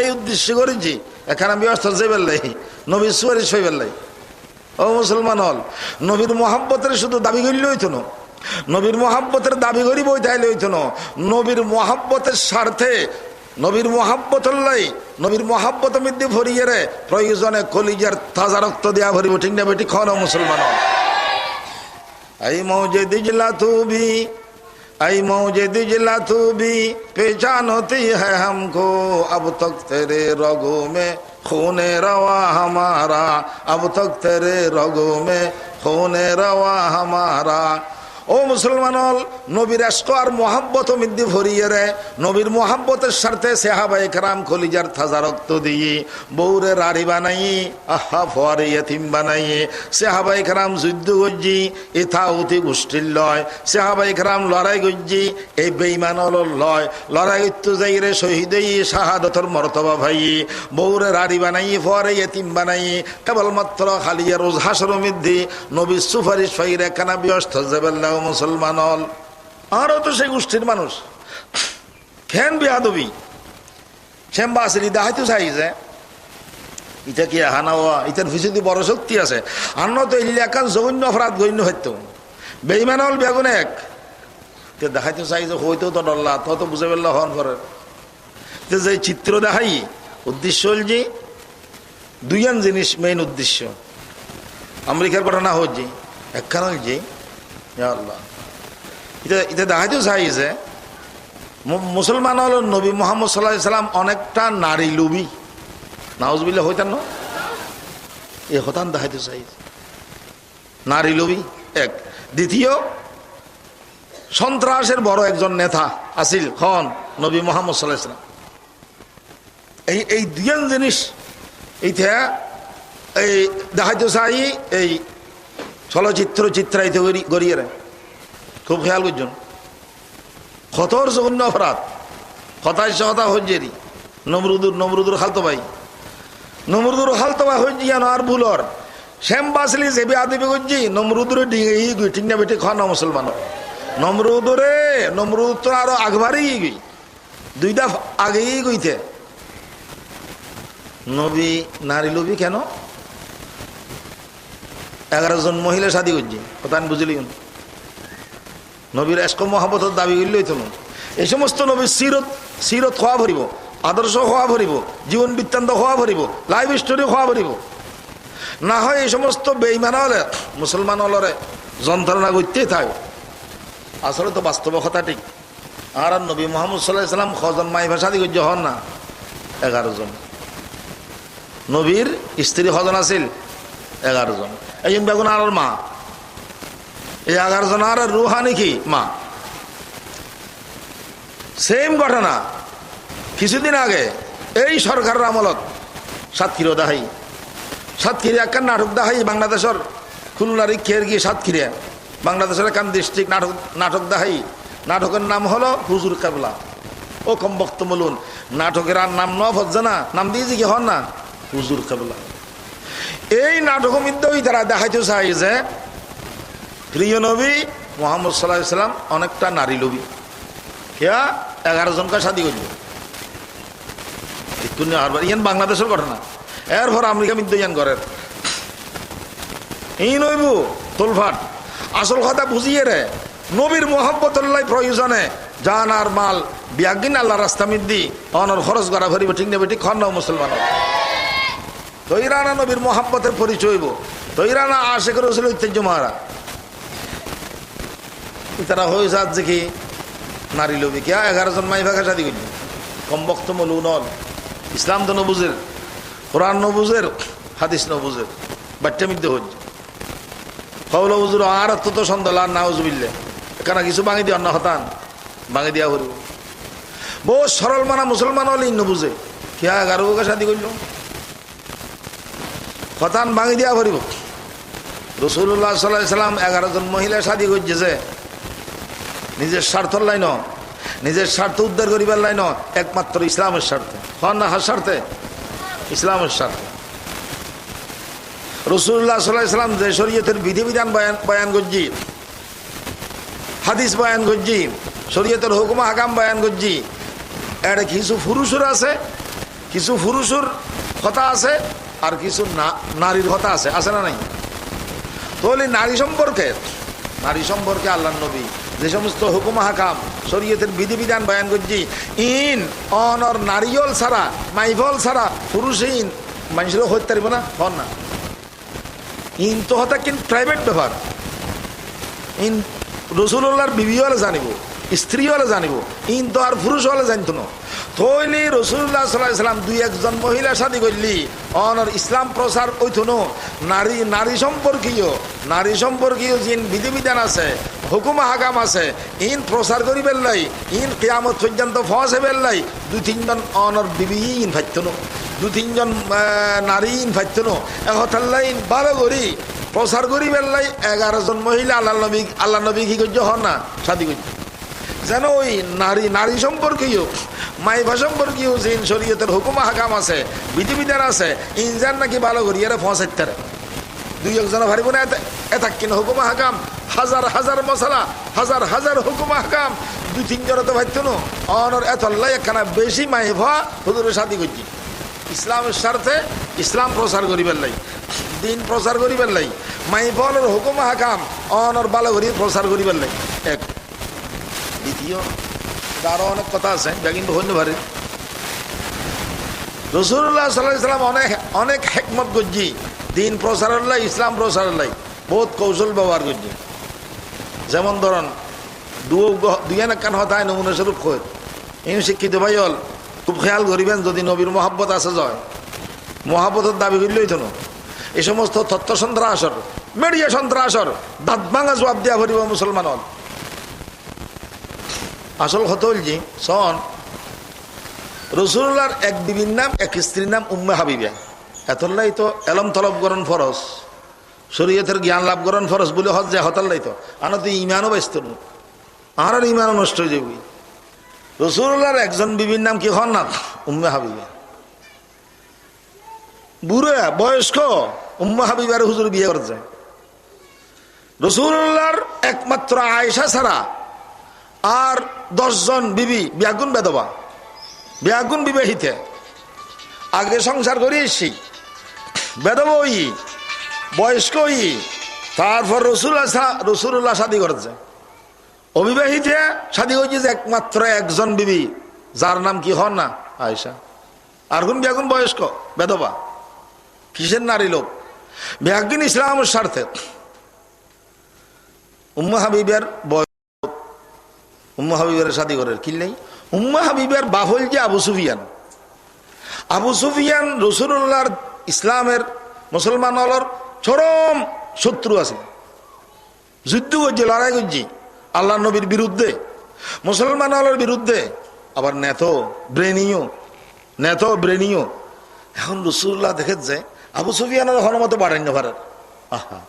এই উদ্দেশ্য করেছি এখানে ব্যবস্থা যে বেললাই নবীর সুপারিশ পাই বেললাই ও মুসলমান হল নবীর মোহাব্বতের শুধু দাবি করলে হইতো না নবীর মোহাব্বতের দাবি করি বই তাইলে হইতো না নবীর মোহাব্বতের স্বার্থে নবীর মোহাব্বতল্লাই নবীর মোহাব্বত মধ্যে ভরিয়ে রে প্রয়োজনে কলিজার তাজা রক্ত দেয়া ভরিব। ঠিক না বেটি খান মুসলমান হল आई मौजे दिजला तू भी आई मौजे दिजला तू भी पहचान होती है हमको अब तक तेरे रगों में खूने रवा हमारा अब तक तेरे रगों में खूने रवा हमारा। ও মুসলমান হল নবীর আশক আর মোহাব্বত মধ্যে ভরিয়ে রে নবীর মোহাব্বতের স্বার্থে সাহাবায়ে কেরাম কলিজার তাজা রক্ত দিয়ে বউরে রাড়ি বানাই আহা ফোয়ারে ইয়তিম বানাই সাহাবায়ে কেরাম যুদ্ধ গজ্জি ইথাউতি গোষ্ঠীর লয় সাহাবায়ে কেরাম লড়াই গজ্জি এই বেঈমান হল লয় লড়াই করতে যাই রে শহীদই শাহাদতর মর্তবা ভাই বউরে রাড়ি বানাই ফোয়ারে ইয়তিম বানাই কেবলমাত্র খালিয়া রোজ হাসর মধ্যে নবীর সুপারিশ ফাইরে কানা ব্যস্ত যাবেল্লা মুসলমান হল আরো তো সেই গোষ্ঠীর মানুষ খেন বিয়াদবি শ্যামবাসী দেখাইতে চাই যে এটা কি হানা ইটার পিছনে বড় শক্তি আছে আন্ন তো এলাকার জঘন্য অপরাধ গণ্য হইতো বেঈমান হল বেগুন এক দেখাইতে চাই যে হইতেও তো ডল্লা তো বুঝে ফেললো হন করে যে চিত্র দেখাই উদ্দেশ্য হল যে দুইয়ান জিনিস মেইন উদ্দেশ্য আমেরিকার ঘটনা হচ্ছে একখান হল যে আল্লাহ এটা দেখাইতেও চাই যে মুসলমান হল নবী মোহাম্মদ সাল্লাল্লাহু আলাইহি সাল্লাম অনেকটা নারী লোভী নাউজুবিল্লাহ হইতাম না এ হতান দেখাইতে চাই নারী লোভী এক দ্বিতীয় সন্ত্রাসের বড় একজন নেতা আসিল খন নবী মোহাম্মদ সাল্লাল্লাহু আলাইহি ওয়াসাল্লাম। এই দুজন জিনিস এইটা এই দেখাইতে চাই এই চলচ্চিত্র চিত্রায়িত গড়িয়ে খুব খেয়াল করছেন। কতর জঘন্য অপরাধ, কথায় কথা হজ্জেরি নমরুদুর খালতো ভাই, নমরুদুর খালতো ভাই হজ্জি আর ভুলর শ্যাম বাসলি যে আদিবে গজ্জি নমরুদুরে ডিঙে গই ঠিক না বেটে খাওয়া মুসলমান নমরুদ তো আরো আগবারই গই দুইটা আগেই গইতে। নবী নারী লোভী কেন? 11 জন মহিলা শাদী করছে, কথা আমি বুঝলি। নবীর এস্ক মহাবতের দাবি করলেই তো এই সমস্ত নবীর সিরত হওয়া ভরিব, আদর্শ হওয়া ভরিব, জীবন বৃত্তান্ত হওয়া ভরিব, লাইফ স্টোরি হওয়া ভরিব। না হয় এই সমস্ত বেঈমান হলে মুসলমান হলরে যন্ত্রণা করতেই থাকে। আসলে তো বাস্তব কথা ঠিক। আর নবী মোহাম্মদ সাল্লাল্লাহু আলাইহি ওয়াসাল্লাম কজন মাইফা শাদী করছে? হন না 11 জন। নবীর স্ত্রী কজন আছিল? 11 জন। একজন বেগুন আর মা, এই 11 জন আর রুহানি কি মা। সেম ঘটনা কিছুদিন আগে এই সরকারের আমলত সাতক্ষীরা দেখাই, সাতক্ষীরা একটা নাটক দেখাই বাংলাদেশের খুলনার খের গিয়ে সাতক্ষীরা বাংলাদেশের একান ডিস্ট্রিক্ট নাটক দেখাই। নাটকের নাম হলো হুজুর কেবলা। ও কম বক্ত বলুন, নাটকের আর নাম নফ হচ্ছে না, নাম দিয়েছি কি হন না হুজুর কেবলা। এই নাটকের মধ্যেই তারা দেখাইতে চাই যে প্রিয় নবী মোহাম্মদ সাল্লাল্লাহু আলাইহি ওয়াসাল্লাম অনেকটা নারী লোভী। কেয়া 11 জনকে শাদী করবে ইয়ান বাংলাদেশের ঘটনা। এরপর আমেরিকা মধ্যে ইয়ান ঘরের এই নইব তোলফাট। আসল কথা বুঝিয়ে রে নবীর মোহাব্বতুল্লাহ প্রয়োজনে জান আর মাল বিয়াগিন আল্লাহ রাস্তা মিদ্দি অনর খরচ করা ভরিব, ঠিক নেবে ঠিক খন মুসলমান। তৈরানা নবীর মোহাব্বতের পরিচয় হইব, তৈরানা আশেখ রাসূল ঐতিহ্য মারা। তারা হয়ে যাত যে কি নারী লোভী। কে 11 জন মাই ভাগা শাদী করছে, কম বক্তব্য নল। ইসলাম তো নবুজের, কোরআন নবুজের, হাদিস নবুজের, বাচ্চা মিদ্যে হচ্ছে কবল হুজুর আর তো সন্দেহ আর নাউজুবিল্লাহ এখানে কিছু ভাঙি দিয়ে অন্য হতান ভাঙি দিয়া করব। বহু সরল মানা মুসলমান হলে ইন্ন বুঝে কে 11 শাদী করল হতান ভাঙি দিয়া ভরিব। রাসূলুল্লাহ সাল্লাল্লাহু আলাইহি ওয়াসাল্লাম 11 জন মহিলা শাদী করছে নিজের স্বার্থর লাইন, নিজের স্বার্থ উদ্ধার করিবার লাইন, একমাত্র ইসলামের স্বার্থে। হন না হার স্বার্থে? ইসলামের স্বার্থে। রাসূলুল্লাহ সাল্লাল্লাহু আলাইহি ওয়াসাল্লাম যে শরীয়তের বিধিবিধান বয়ান করছি, হাদিস বয়ান করছি, শরীয়তের হুকুম হাকাম বয়ান করছি, এর কিছু পুরুষের আছে, কিছু পুরুষের কথা আছে, আর কিছু নারীর কথা আছে, আছে না নাই? তাহলে নারী সম্পর্কে আল্লাহর নবী যে সমস্ত হুকুম হাকাম শরীয়তের বিধিবিধান বয়ান করছি, ইন অনর নারীল ছাড়া মাইফল ছাড়া পুরুষহীন মানুষের হইতে পারিব না। হন না ইন তো হতা কিন্তু প্রাইভেট ব্যাপার। ইন রাসূলুল্লাহর বিবি হলে জানিব, স্ত্রী হলে জানিব, ইন তো আর পুরুষ হলে জানিত না। তৈলি রাসূলুল্লাহ সাল্লাল্লাহু আলাইহি ওয়াসাল্লাম 2-1 মহিলা শাদী করলি অনর ইসলাম প্রচার ওইতো ন। নারী সম্পর্কীয় যিন বিধিবিধান আছে, হুকুম হাকাম আছে, ইন প্রচার করি বেললাই, ইন কিয়ামত পর্যন্ত ফসে বেললাই 2-3 জন অনর বিবি ইন ফাইত ন, 2-3 জন নারী ইন ফাইত ন। এহতাল্লাইন ভালো করি প্রচার করি বেললাই 11 জন মহিলা আল্লাহ নবী কি করছে? হন না শাদী করছে যেন ওই নারী সম্পর্কীয় মাইফা সম্পর্কীয় যে শরীয়তের হুকুম হাকাম আছে, বিধিবিধান আছে, ইনজান নাকি ভালো করি এরা ফসাইতে 2-1 জন ভারিব না। এটা কিনা হুকুম হাকাম হাজার মশলা, হাজার হুকুম হাকাম 2-3 জন তো ভাইত ন অনর এতল্লাই একখানা বেশি মাইফা হুজুরের শাদী করছি ইসলামের স্বার্থে, ইসলাম প্রচার করিবার লাই, দিন প্রচার করিবার লাই, মাইফলের হুকুম হাকাম অনর ভালো করি প্রচার করিবার লাই। এক দ্বিতীয় আরো অনেক কথা আছে কিন্তু হইতে পারে। রাসূলুল্লাহ সাল্লাল্লাহু আলাইহি ওয়াসাল্লাম অনেক হিকমত করছি দিন প্রচারের লাই, ইসলাম প্রচারের লাই বহুত কৌশল ব্যবহার করছি। যেমন ধরুন দুই কান হতায় নমুনা স্বরূপ কই এই শিক্ষিত ভাই হল খুব খেয়াল করিবেন, যদি নবীর মহাব্বত আছে যায় মহাব্বতের দাবি করলেই তো এই সমস্ত তথ্য সন্ত্রাসর মিডিয়া সন্ত্রাসর দাঁত ভাঙা জবাব দেওয়া ভরিব মুসলমান হল। আসল কথা হল যে সন রসুল্লাহর এক বিবির নাম, এক স্ত্রীর নাম উম্মে হাবিবা। এতলাই তো এলম তলব করন ফরজ, শরীয়তের জ্ঞান লাভ করন ফরজ বলে হজ যায় হতাল্লাই তো আনা তো ইমানও ব্যস্ত নয়, আর ইমানও নষ্ট হয়ে যাবি। রসুল্লাহর একজন বিবির নাম কি হন না উম্মে হাবিবা। বুড়ে বয়স্ক উম্মে হাবিবার হুজুর বিয়ে করছে। রসুল্লাহর একমাত্র আয়েশা ছাড়া আর 10 জন বিবি বিয়াগুন বেদবা, বিয়াগুন বিবাহিতে আগে সংসার করে এসছি, বেদবা ওই বয়স্ক ওই। তারপর রসুল্লাহ শাদী করেছে, অবিবাহিতে শাদী হয়েছে যে একমাত্র একজন বিবি, যার নাম কি হন না আয়েশা। আর কোন বিয়াগুন বয়স্ক বেদবা, কিসের নারী লোক বিয়াগুন ইসলামের স্বার্থে। উম্মে হাবিবের উম্মে হাবিবের শাদী করে কি নেই। উম্মে হাবিবের বাহল যে আবু সুফিয়ান, আবু সুফিয়ান রসুল্লাহর ইসলামের মুসলমান হলর চরম শত্রু আছে, যুদ্ধ করছে, লড়াই করছি আল্লাহ নবীর বিরুদ্ধে, মুসলমান হলের বিরুদ্ধে, আবার নেতো ব্রেনিও। এখন রসুল্লাহ দেখেছে আবু সুফিয়ানের হনমত বাড়াইন্য ভারের আহা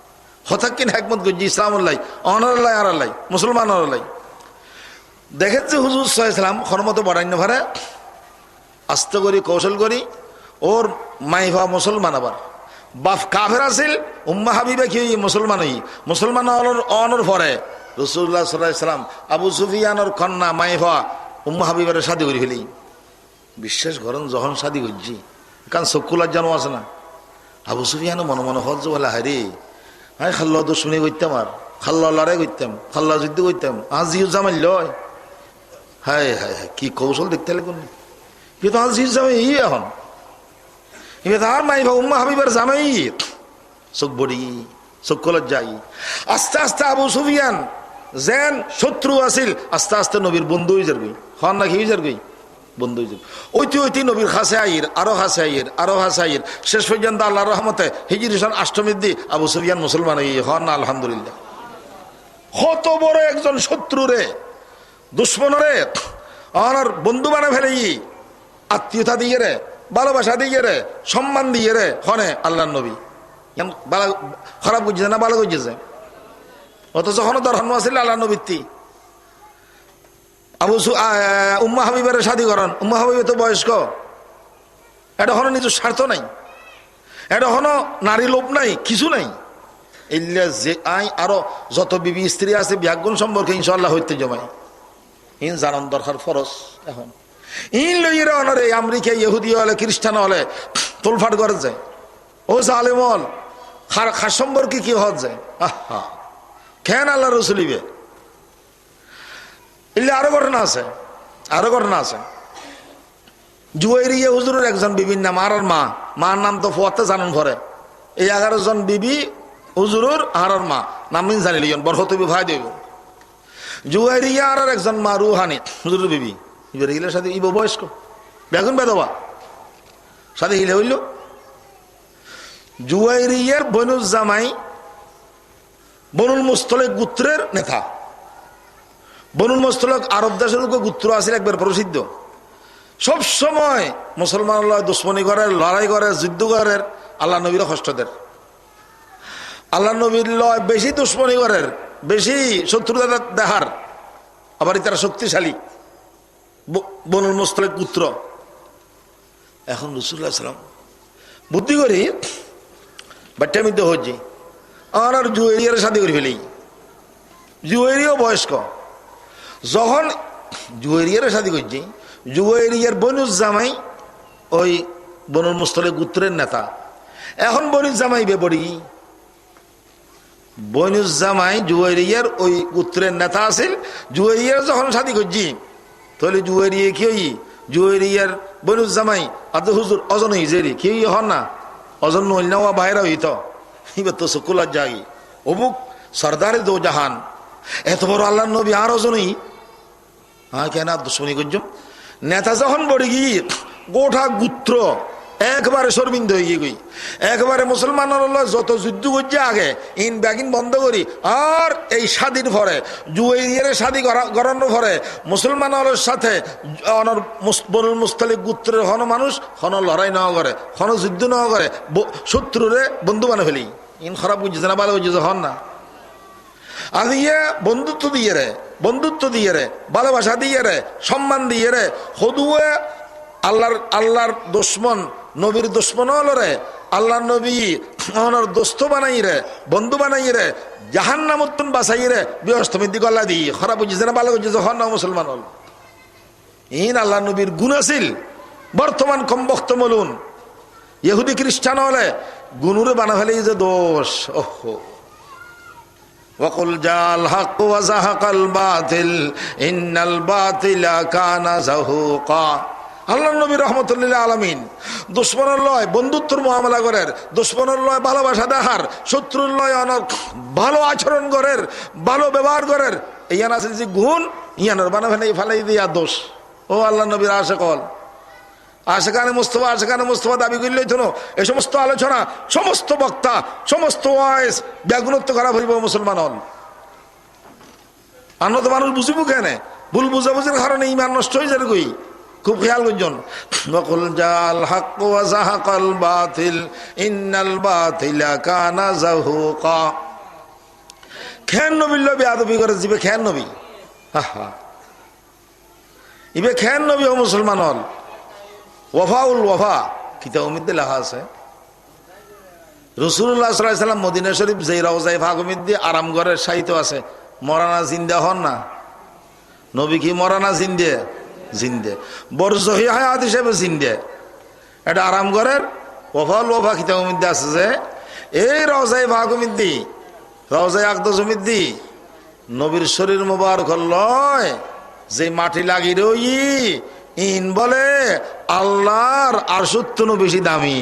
হঠাৎ কিন একমত করছি ইসলামুল্লাহ অনারাল্লাহ আর আল্লাহ মুসলমান আল্লাহ। দেখেছে হুজুর সাল্লাল্লাহু হনমত বাড়াইন্য ভারে, আস্তে করি কৌশল করি ওর মাইফা মুসলমান, আবার বাপ কাফের আছিল। উম্মে হাবিবা কি মুসলমান হই, মুসলমান অনর পরে রাসূলুল্লাহ সাল্লাল্লাহু আলাইহি সাল্লাম আবু সুফিয়ানের কন্যা মাইফা উম্মে হাবিবার শাদী করে ফেলি। বিশ্বাস করেন যখন শাদী করছি কারণ চকুলার জানো আছে না, আবু সুফিয়ানও মনে মনে হজ বলে হারে হ্যাঁ খাল্লা দুশ্মনী করতাম, আর খাল্লা লড়াই করতাম, খাল্লা যুদ্ধ করতাম, আজিও জামাই লয়। হায় হায় হায় কি কৌশল দেখতে লাগুন, কিন্তু আজিও জামাই এখন তার মাইফা উম্মে হাবিবার জামাই চোখ বড়ি চোখ কলার যাই। আস্তে আস্তে আবু সুফিয়ান যেন শত্রু আছিল আস্তে আস্তে নবীর বন্ধু হয়ে যাবি, হন নাকি হয়ে যাবি বন্ধু হয়ে যাবে। ওইটি নবীর খাসে আইর, আরো হাসে আইর, আরো হাসে আইর, শেষ পর্যন্ত আল্লাহর রহমতে হিজরি সন 8ম দি আবু সুফিয়ান মুসলমান হয়ে হন না আলহামদুলিল্লাহ। কত বড় একজন শত্রু রে, দুশ্মন রে আর বন্ধু বানা ফেলে, আত্মীয়তা দিয়ে রে, ভালোবাসা দিয়ে রে, সম্মান দিয়ে রে হনে আল্লাহ নবী খারাপ বুঝছে না ভালো বুঝছে। অথচ হন ধর্ম আছিল আল্লাহ নবীতি। উম্মে হাবিবের শাদী করেন, উম্মে হাবিব তো বয়স্ক, এটা হনো নিজের স্বার্থ নাই, এটা হনো নারী লোভ নাই, কিছু নাই। এলে যে আরো যত বিবি স্ত্রী আছে বিয়াগুন সম্পর্কে ইনশাল্লাহ হইতে জমাই ইন জানান দরকার ফরজ। এখন ইন লইরে অনরে আমেরিকা ইহুদি হলে খ্রিস্টান হলে তোলফাট করে যায়, ও জালেম হল খাস সম্পর্কে কি হজ যায়। আহা কেন আল্লাহ রসুলিবে এলে আরো ঘটনা আছে। জুয়াইরিয়া হুজুরের একজন বিবির নাম আর মার নাম তো ফুয়াতে জানান পরে, এই 11 জন বিবি হুজুরের আর মা নাম জানিলি বরহত ভাই দেব। জুয়াইরিয়া আর একজন মা রুহানি হুজুরের বিবি, ইবের সাথে ইব বয়স্ক বেগুন বেদবা সাথে হিলে হইল। জুয়াইরিয়ার বনুল জামাই বনুল মুস্তলিক গোত্রের নেতা। বনুল মুস্তলিক আরব দেশের গোত্র আছে একবার প্রসিদ্ধ, সব সময় মুসলমান দুশ্মনী করে, লড়াই করে, যুদ্ধ করে, আল্লাহ নবীর কষ্টদের, আল্লাহ নবীর লয় বেশি দুশ্মনী করে, বেশি শত্রুতা দেখার, আবার তারা শক্তিশালী বনুল মুস্তলিক গোত্র। এখন রাসূলুল্লাহ সাল্লাল্লাহু আলাইহি ওয়াসাল্লাম বুদ্ধি করি বাচ্চা মধ্যে হচ্ছে আর জুয়েরিয়ার শাদী করে ফেলি। জুয়েরিয়াও বয়স্ক, যখন জুয়েরিয়ার শাদী করছি জুয়েরিয়ার বনুল জামাই ওই বনুল মুস্তলিক গোত্রের নেতা। এখন বনুল জামাই বেপরি, বনুল জামাই জুয়েরিয়ার ওই গোত্রের নেতা আছিল। জুয়েরিয়ার যখন শাদী করছি তাহলে জুয়েরিয়া কি হই, জুয়েরিয়ার বনুল জামাই আদ হুজুর অজন হইজেরি কি হন না, অজন হইল না বাইরে হইত এবার তো সকুলার জাগি অমুক সর্দারে দো জাহান এত বড় আল্লাহ নবী আর অজনই হ্যাঁ কেন দুশ্মনী করছ। নেতা যখন বড়ি গিয়ে গোটা গোত্র একবারে শর্মিন্দ হয়ে গই, একবারে মুসলমানের যত যুদ্ধ করছে আগে ইন ব্যাগিন বন্ধ করি। আর এই স্বাধীন পরে জুয়ের স্বাধী করানোর পরে মুসলমানের সাথে বনুল মুস্তালিক গোত্রের হন মানুষ হন লড়াই নেওয়া করে, হন যুদ্ধ নেওয়া করে, শত্রুরে বন্ধু বানা ফেলি। ইন খারাপ বুঝছে না, ভালো বুঝছে হন না। আর ইয়ে বন্ধুত্ব দিয়ে রে ভালোবাসা দিয়ে রে সম্মান দিয়ে রে হদুয়ে আল্লাহর দুশ্মন নবীর দুশ্মন হলো রে আল্লাহর নবী ওনার দোস্ত বানাই রে বন্ধু বানাই রে জাহান্নামুত্তুন বাসাই রে বৃহস্পতি গলা দি খারাপ বুঝছে না, ভালো বুঝছে হন না মুসলমান হল। ইন আল্লাহ নবীর গুণ আছিল। বর্তমান কম বক্ত বলুন ইহুদি খ্রিস্টান হলে গুনুরে বানা ফেলে যে দোষ। ওহো ওয়াকুল জাল হক ওয়া যাহাকাল বাতিল ইন্নাল বাতিলা কানা যাহুকা। আল্লাহ নবী রহমতুল্লাহ আলামিন দুশ্মনের লয় বন্ধুত্বর মুআমালা করের, দুশ্মনের লয় ভালোবাসা দেখার, শত্রুর লয় অনেক ভালো আচরণ করের, ভালো ব্যবহার করের। ইয়ান আছে যে গুণ ইয়ানের বানা ফেলাই দিয়া দোষ। ও আল্লাহ নবীর আশেকল আশেকানে মুস্তফা দাবি করলেই তো এই সমস্ত আলোচনা সমস্ত বক্তা সমস্ত ওয়াইজ ব্যাগুণত্ব করা হইব মুসলমান হল। আমরা তো মানুষ বুঝিব কেন, ভুল বুঝাবুঝির কারণে ইমান নষ্ট হয়ে যাবে। কই খুব খেয়াল করছেন। ওয়াকুল জাল হক ওয়া যাহাকাল বাতিল ইন্নাল বাতিলা কানা যাহুকা। খেন নবীর লবি আদবি করে দিবে খেন নবী, হা ইবে খেন নবী ও মুসলমান হল। ওয়াফাউল ওয়াফা কিতাব মধ্যে লেখা আছে রাসূলুল্লাহ সাল্লাল্লাহু আলাইহি ওয়াসাল্লাম মদিনা শরীফ যেই রওজায়ে পাক মধ্যে আরাম ঘরের সাহিত্য আছে মরানা জিন্দা হন না। নবী কি মরানা জিন্দে বড় সহিহ হায়াত হিসেবে জিন্দে। এটা আরাম ঘরের ওয়াফাউল ওয়াফা কিতাব মধ্যে আছে যে এই রওজায়ে পাক মধ্যে রওজায়ে আকদাস মধ্যে নবীর শরীর মোবারক লয় যে মাটি লাগি রই ইন বলে আল্লাহর আরশুত্তনু বেশি দামি।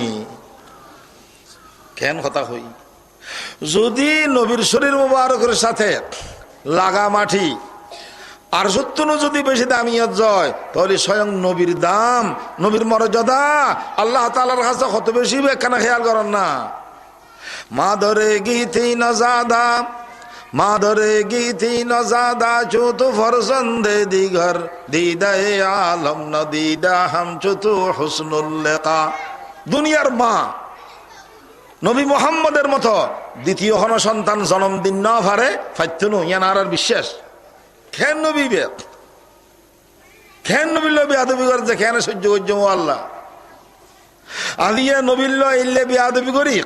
কেন কথা হই যদি নবীর শরীর মুবারকের সাথে লাগা মাটি আরশুত্তনু যদি বেশি দামিয়ত যায় তাহলে স্বয়ং নবীর দাম নবীর মর্যাদা আল্লাহ তাআলার কাছে কত বেশি কেন খেয়াল করেন না। মাদরে গীতি নজাদা মাদরে গীতি নজাদা চুতু ফরসন্দে দিঘর দিদায়ে আলম নদিদা হাম চুতু হুসনুল লিকা। দুনিয়ার মা নবী মুহাম্মদের মতো দ্বিতীয় হন সন্তান জন্মদিন না পারে ফাইতুনু ইয়ানার বিশ্বাস খেন নবী বেদ খেন নবীল বেয়াদবি করে যে খেন সহ্য করছে ও আল্লাহ আলিয়া নবীল ইল্লে বেয়াদবি করি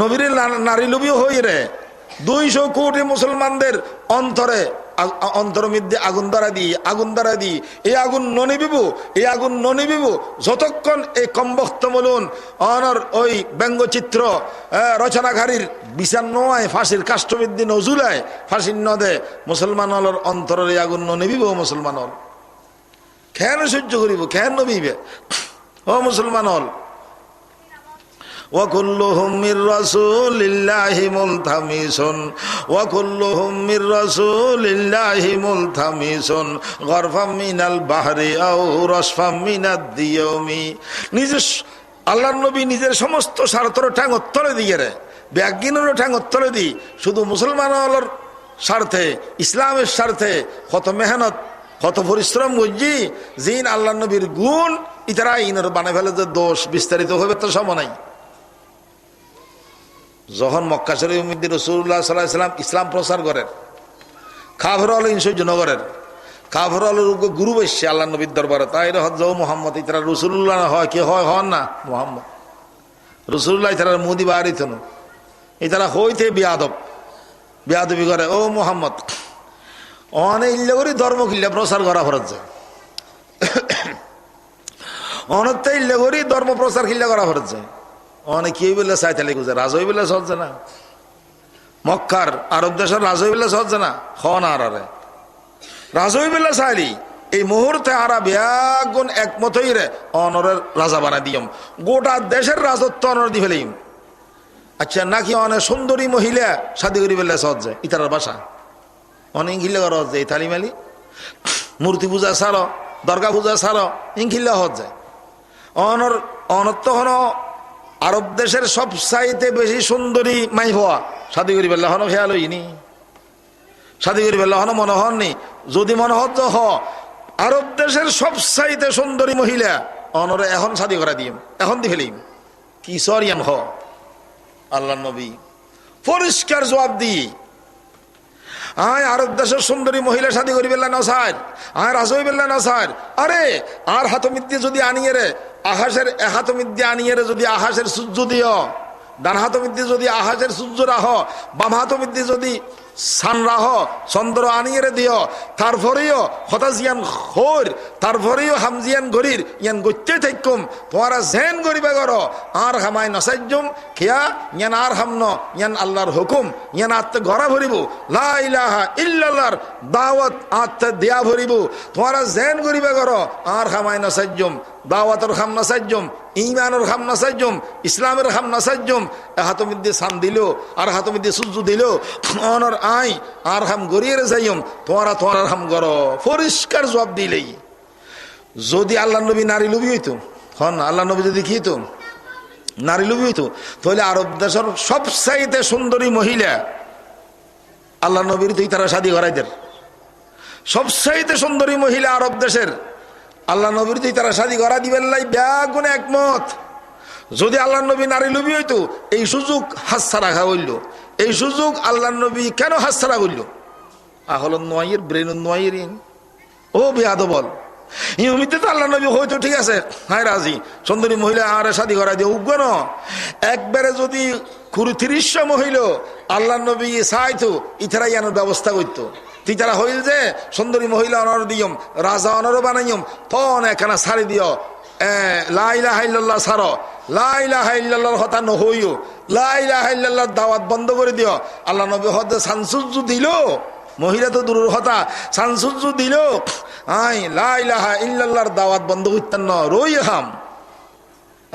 নবীর নারী লোভী হই রে 200 কোটি মুসলমানদের অন্তর মধ্যে আগুন দ্বারা দি এই আগুন ননিবিব যতক্ষণ এই কমবক্ত বলুন অনর ওই ব্যঙ্গচিত্র রচনাকারীর বিচার নয় ফাঁসির কাষ্টবিদ্যি নজুলায় ফাঁসির নদে মুসলমান হলর অন্তরের এই আগুন ননিবিব মুসলমান হল কেন সহ্য করিব কেন নবিবে ও মুসলমান হল। وكلهم من رسول الله ملتمس وكلهم من رسول الله ملتمس غرفا من البحر او رشفا من الديوم। নিজের আল্লাহর নবী নিজের সমস্ত স্বার্থর ঠ্যাং উত্তরে দিয়ে রে ব্যাজ্ঞানের ঠ্যাং উত্তরে দি শুধু মুসলমানের স্বার্থে ইসলামের স্বার্থে কত মেহনত কত পরিশ্রম বুঝছি জিন আল্লাহর নবীর গুণ ইতারা ইনের বানে ফেলে যে দোষ বিস্তারিত হবে তো সময় নাই। যখন মক্কা শরীফ মধ্যে রাসূলুল্লাহ সাল্লাল্লাহু আলাইহি ওয়াসাল্লাম ইসলাম প্রচার করেন কাফের হল সহ্য নগরের কাফের হল গুরু বসছে আল্লাহ নবীর দরবারে তাই হজ মোহাম্মদ ইতারা রাসূলুল্লাহ হয় কি হয় হন না মোহাম্মদ রাসূলুল্লাহ ইতারা মুদি বাড়িত ইতারা হইতে বেয়াদবি করে ও মোহাম্মদ অনেক ইল্লে করি ধর্ম কিল্লে প্রচার করা ফরজ যায় অনেকটা ইল্লে করি ধর্ম প্রচার কিল্লে করা ফরজ যায় অনেক কি বলে চাইতালে গুজে রাজই বলে সহজে না মক্কার আরব দেশের রাজই বলে সহজে না খন আর রাজই বলে চাইলি এই মুহূর্তে আরা ব্যাগুন একমতই রে অনরের রাজা বানা দিয়ম গোটা দেশের রাজত্ব অনর দি ফেলিম। আচ্ছা নাকি অনেক সুন্দরী মহিলা শাদি করি বলে সহজে ইতার বাসা অনেক গিলে করা হচ্ছে এই থালিমালি মূর্তি পূজা ছাড়ো দরগা পূজা ছাড়ো ইংখিল্লা হজ যায় অনর অনত্য হন আরব দেশের সবচাইতে বেশি সুন্দরী মাই হওয়া শাদি করি পেলে হন খেয়াল হইনি, শাদি করি পেলে হন মনে হননি। যদি মনে হত হ আরব দেশের সবচাইতে সুন্দরী মহিলা অনরে এখন শাদি করা দিম, এখন দি ফেলিম কি সরিয়াম হ। আল্লাহ নবী পরিষ্কার জবাব দিই, আয় আরব দেশের সুন্দরী মহিলা শাদি করি পেলে না স্যার, আর রাজই পেলে না স্যার। আরে আর হাতমিদ্যে যদি আনিয়ে রে আকাশের হাতমিদ্যে আনিয়ে রে যদি আকাশের সূর্য দিও, ডান হাতমিদ্যে যদি আকাশের সূর্য রাহ, বাম হাতমিদ্যে যদি সান রাহ, চন্দ্র আনিয়ে রে দিও, তারপরেও হতাশ ইয়ান খোর, তারপরেও হামজিয়ান গরির ইয়ান গত্যে থাকুম তোমারা জেন গরিবে করো আর হামাই নসাইজুম খেয়া ইয়ান আর হামন ইয়ান আল্লাহর হুকুম ইয়ান আত্মে গড়া ভরিব, লা ইলাহা ইল্লাল্লাহর দাওয়াত আত্মে দেয়া ভরিব, তোমারা জেন গরিবে করো আর হামাই নসাইজুম, দাওয়াতের খাম নসাইজুম, ইমানের খাম নসাইজুম, ইসলামের খাম নসাইজুম। হাতমিদ্যে সান দিল আর হাতমিদ্যে সূর্য দিল অনর আই আর হাম গড়িয়ে যাইম তোমারা তোমার হাম গড়। পরিষ্কার জবাব দিলেই যদি আল্লাহ নবী নারী লোভী হইতো, হন আল্লাহ নবী যদি কি হইতো নারী লোভী হইতো, তাহলে আরব দেশের সবচাইতে সুন্দরী মহিলা আল্লাহ নবীর তুই তারা শাদি করাইদের। সবচাইতে সুন্দরী মহিলা আরব দেশের আল্লাহ নবীর তুই তারা শাদি করা দিবেন লাই ব্যাগুনে একমত। যদি আল্লাহ নবী নারী লোভী হইতো এই সুযোগ হাতছা রাখা হইল, এই সুযোগ আল্লাহ নবী কেন হাতছাড়া করল? আহল নোয়াইয়ের ব্রেন নোয়াইয়ের ও বেয়াদ বল ইমিতে তো আল্লাহ নবী হয়তো ঠিক আছে হায় রাজি সুন্দরী মহিলা আর শাদি করা দিয়ে উগ্র একবারে যদি ৩০০ মহিলা আল্লাহ নবী চাইতো ইতারাই আনার ব্যবস্থা করতো, তিতারা হইল যে সুন্দরী মহিলা অনর দিয়ম রাজা অনর বানাইম তন এখানে ছাড়ি দিও, লা ইলাহা ইল্লাল্লাহ ছাড়ো, লা ইলাহা ইল্লাল্লাহর কথা নহইও, লা ইলাহা ইল্লাল্লাহর দাওয়াত বন্ধ করে দিও। আল্লাহ নবী হতে সানসুজ্জ দিল, মহিলা তো দূরের কথা সানসুজ্জ দিল, আই লা ইলাহা ইল্লাল্লাহর দাওয়াত বন্ধ করতেন না রই হাম।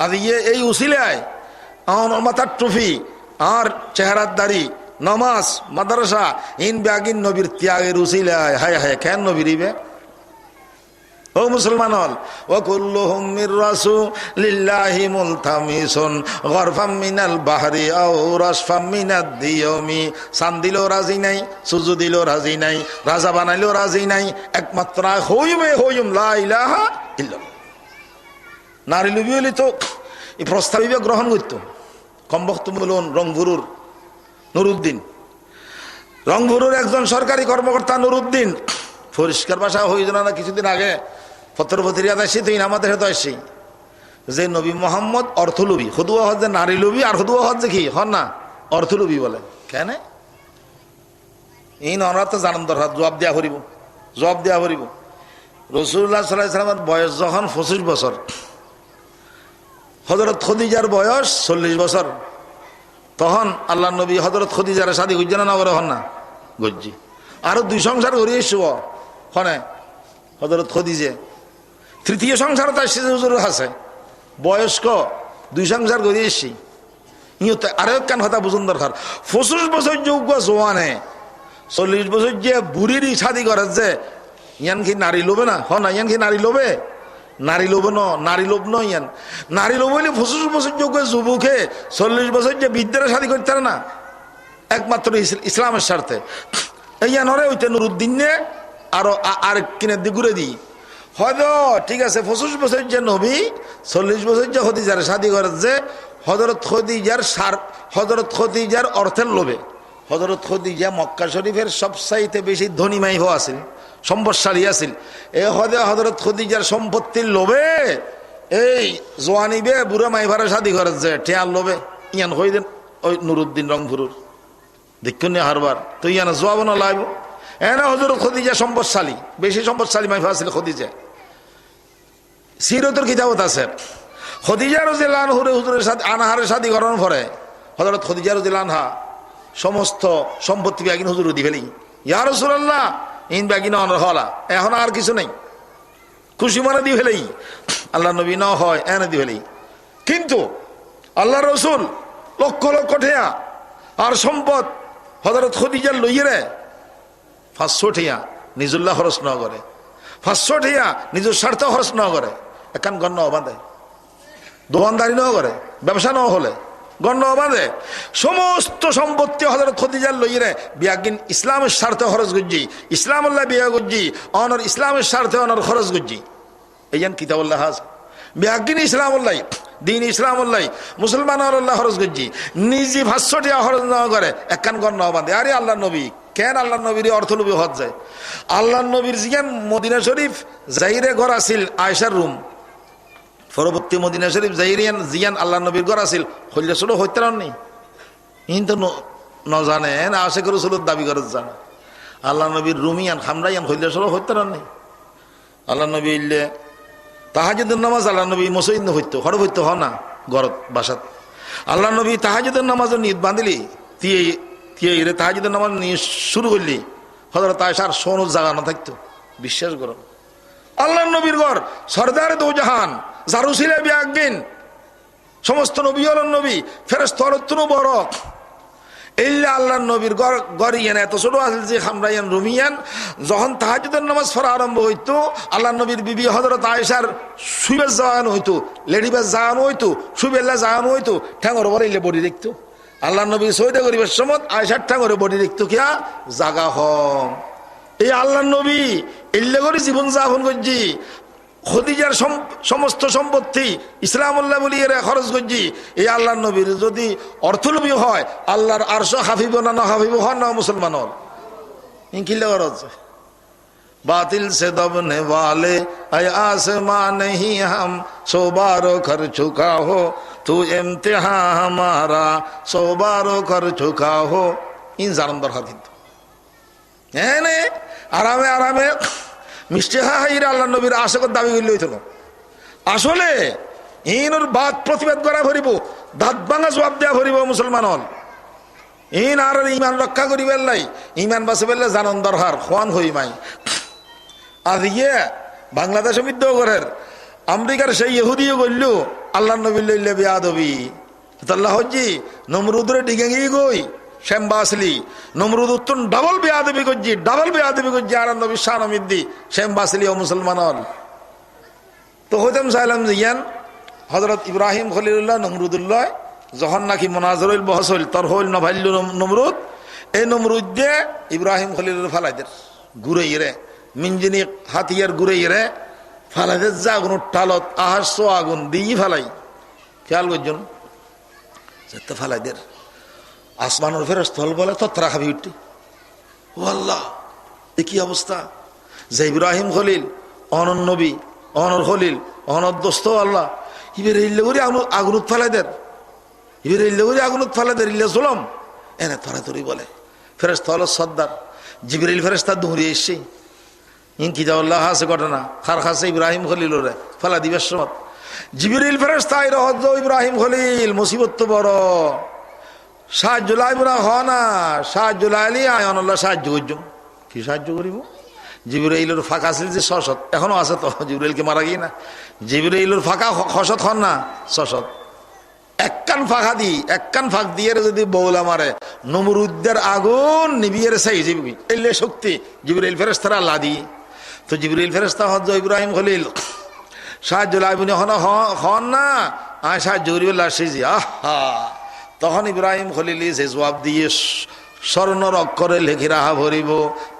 আর এই উসিলায় আমার মাথার টুপি আর চেহারার দাড়ি নমাজ মাদ্রাসা ইন ব্যাগিন নবীর ত্যাগের উসিলায় হায় হায় কেন নবীরিবে ও মুসলমান হল ও কুল্লুহুম মির রাসূলিল্লাহি মুলতামিসুন গরফাম মিনাল বাহরি আও রাসফাম মিনাদ দিয়মি। সান দিল রাজি নাই, সূর্য দিল রাজি নাই, রাজা বানাইলো রাজি নাই, একমাত্র হইমে হইম লা ইলাহা ইল্লাল্লাহ। নারী লুবি হইলে তো এই প্রস্তাবিবে গ্রহণ করত। কমবক্ত বলুন রংপুরের নুরুদ্দিন, রংপুরের একজন সরকারি কর্মকর্তা নুরুদ্দিন পরিষ্কার ভাষা হয়ে না কিছুদিন আগে পত্রপত্রিকা আসি তুই আমাদের হেতু আসি যে নবী মোহাম্মদ অর্থলোভী, হুদুয়া হজ যে নারী লোভী আর হুদুয়া হজ যে কি হন না অর্থলোভী বলে কেন এই নরা তো জানান দরকার জবাব দেওয়া করিব, জবাব দেওয়া করিব। রাসূলুল্লাহ সাল্লাল্লাহু আলাইহি ওয়াসাল্লামের বয়স যখন 25 বছর, হযরত খদিজার বয়স 40 বছর, তখন আল্লাহ নবী হযরত খদিজার শাদী করছেন না করে হন না গজ্জি আরো 2 সংসার করিয়ে এসব হনে হযরত খদিজে তৃতীয় সংসার তার হুজুরের আছে বয়স্ক 2 সংসার করিয়ে এসছি। আরো কেন কথা বুঝুন দরকার 25 বছর যোগ্য জোয়ানে 40 বছর যে বুড়িরই শাদী করে যে ইয়ান কি নারী লোভে না হ না ইয়ান কি নারী লোভে নারী লোভ ন নারী লোভ নয় ইয়ান নারী লোভ হইলে 25 বছর যোগ্য যুবকে 40 বছর যে বিদ্যারা শাদী করতে পারে না একমাত্র ইসলামের স্বার্থে। ইয়ানরে ওইতে নুরুদ্দিন নে আরো আর কিনে দি ঘুরে দিই হয়তো ঠিক আছে 25 বছর যে নবী 40 বছর যে খদিজার শাদী করে যে হযরত খদিজার অর্থের লোভে। হযরত খদিজা মক্কা শরীফের সবচাইতে বেশি ধনী মাইহ আছিল, সম্পদশালী আছিল। এই হযরত খদিজার সম্পত্তির লোভে এই জোয়ানিবে বুড়া মাইভারে শাদী করে যে টেয়ার লোভে ইয়ান হই দেন ওই নুরুদ্দিন রংপুরের দেখুন হারবার তো ইয়ান জবাব না লাগব এনা হযরত খদিজা সম্পদশালী, বেশি সম্পদশালী মাইফা আছিল খদিজা। সিরতের কিতাবত আছে খদিজা রাদিয়াল্লাহু আনহা হুজুরের সাথে আনহারের শাদী করানোর পরে হযরত খদিজা রাদিয়াল্লাহু আনহা সমস্ত সম্পত্তি ব্যাগিন হুজুর দি ফেলি ইয়া রাসূলুল্লাহ ইন ব্যাগিন অনর হলা এখন আর কিছু নেই খুশি মনে দি ফেলেই আল্লাহ নবী না হয় এনে দি ফেলেই। কিন্তু আল্লাহ রসুল লক্ষ লক্ষ ঠেয়া আর সম্পদ হযরত খদিজার লইয়ে 500 ঠেয়া নিজুল্লাহ খরচ ন করে, 500 ঠেয়া নিজের স্বার্থ খরচ ন করে একান গণ্য অবাধে দোকানদারি নাও করে, ব্যবসা নাও হলে গণ্য বাঁধে, সমস্ত সম্পত্তি হযরত খদিজার লইরে বিয়াগিন ইসলামের স্বার্থে খরচ করছি, ইসলামুল্লাহ বিয়া করছি, অনর ইসলামের স্বার্থে অনর খরচ করছি। এই যেন কিতাবুল্লাহ আছে বিয়াগিন ইসলামুল্লাহ, দিন ইসলামুল্লাহ, মুসলমান আল্লাহ খরচ করছি, নিজে 500 টাকা খরচ না করে একখান গণ্য বাঁধে। আরে আল্লাহ নবী কেন আল্লাহ নবীর অর্থলোভী হজ যায়? আল্লাহ নবীর জিয়ান মদিনা শরীফ জাহিরে ঘর আছিল আয়েশার রুম, পরবর্তী মদিনা শরীফ জাহিরিয়ান জিয়ান আল্লাহ নবীর ঘর আছিল, হইলে ছোট হইতে রাননি কিন্তু ন জানেন আশে করে ছোট দাবি করে জানে আল্লাহ নবীর রুমিয়ান খামরাইয়ান হইলে ছোট হইতে রাননি। আল্লাহ নবী ইল্লে তাহাজুদের নামাজ আল্লাহ নবী মসজিদ হইতো হরব হইতো হ না গরত বাসাত। আল্লাহ নবী তাহাজুদের নামাজের নিয়ত বাঁধিলি রে তাহাজুদের নামাজ নিয়ে শুরু করলি হযরত আয়েশার সোন জাগানো থাকতো। বিশ্বাস করো আল্লাহ নবীর ঘর সরদার দো জাহান জারুসিলে বিয়াগিন সমস্ত নবী হলেন নবী ফেরেশতা হলো বড়। ইল্লা আল্লাহ নবীর গড়িয়ান এত ছোট আছিল যে খামরাইয়ান রুমিয়ান যখন তাহাজ্জুদের নামাজ পড়া আরম্ভ হইতো আল্লাহ নবীর বিবি হযরত আয়েশার শুইবে জাগানো হইতো, লেডিবে জাগানো হইতো, শুইবেলা জাগানো হইতো, ঠ্যাঙর উপরে ইলে বডি দেখতো। আল্লাহ নবী সৈদা করিবার সময় আয়েশার ঠ্যাঙরে বডি দেখতো কিয়া জাগা হম। এই আল্লাহ নবী ইল্লে করে জীবন যাপন করছি, খদিজার সমস্ত সম্পত্তি ইসলামুল্লাহ বলিয়ে খরচ করছি। এই আল্লাহ নবীর যদি অর্থলোভী হয় আল্লাহর আরশ হাফিব না হাফিব হন না মুসলমান হল ইনকিল্লা খরচ। বাতিল সে দবনে वाले আয় आसमां नहीं हम सौ बारों कर चुका हो तू इम्तिहान हमारा सौ बारों कर चुका हो। ইন জানান দরকার কিন্তু হ্যাঁ আরামে আরামে মিষ্টি হাইরা আল্লাহ নবীর আশেকর দাবি করলে হইত না। আসলে ইনর বাদ প্রতিবাদ করা ভরিব, দাঁত ভাঙা জবাব দেওয়া ভরিব মুসলমান হল। ইন আর ইমান রক্ষা করি বেল্লাই ইমান বাঁচে বেললে জানন দরকার খোয়ান হই মাই। আর ইয়ে বাংলাদেশ মিদ্য করের আমেরিকার সেই ইহুদিও করল আল্লাহ নবী লইলে বেয়াদবি আল্লাহ হজ্জি নমরুদরে ডিগে গিয়ে গই শ্যাম্বা আসলি নমরুদ উত্তর ডাবল বেয়াদবি করছি আর নবী শানমিদ্দি শ্যাম্বা আসলি ও মুসলমান হল। তো হইতাম চাইলাম যে ইয়ান হযরত ইব্রাহিম খলিলুল্লাহ নমরুদুল্লাহ যখন নাকি মোনাজর হইল বহস হইল তর হইল নভাইল নমরুদ, এই নমরুদ দিয়ে ইব্রাহিম খলিলুল্লাহ ফালাইদের ঘুরে ইরে মিঞ্জিনি হাতিয়ার ঘুরে ইরে ফালাইদের যা আগুন টালত আহাস্য আগুন দিয়ে ফালাই খেয়াল করছেন যেতে ফালাইদের আসমানের ফেরেশতা বলে তত্রা খাবি উঠি। ও আল্লাহ এ কি অবস্থা যে ইব্রাহিম খলিল অনর নবী অনর খলিল অনর দোস্ত আল্লাহ ইবের ইল্লে করে আগুনত ফালাইদের ইল্লে চলম এনে তরাতরি বলে ফেরেশতা হলো সর্দার জিবরিল ফেরেশতা দৌড়িয়ে এসছে ইনকি যাওয়াল্লাহ আছে ঘটনা খার খাসে ইব্রাহিম খলিল ওরে ফালা দিবের সময় জিবরিল ফেরেশতা রহজ ইব্রাহিম খলিল মুসিবত তো বড় সাহায্য লাইব না হ না সাহায্য লাইলি আয়নল্লাহ সাহায্য করছুম কি সাহায্য করিব। জিবরাইলের ফাঁকা আছিল যে সশত এখনো আছে তো জিবরাইলকে মারা গিয়ে না জিবরাইলের ফাঁকা খসত হন না সশত একখান ফাঁক দিয়ে যদি বৌলা মারে নমরুদ্দের আগুন নিবিয়ে চাই যাবি এলে শক্তি জিবরাইল ফেরেশতারা আল্লাহ দি। তো জিবরাইল ফেরেশতা হজ ইব্রাহিম খলিল সাহায্য লাইবনি হন না আয় সাহায্য করিবে লাসি আহা। তখন ইব্রাহিম খলিলি যে জবাব দিয়ে স্বর্ণর অক্ষরে লেখি রাহা ভরিব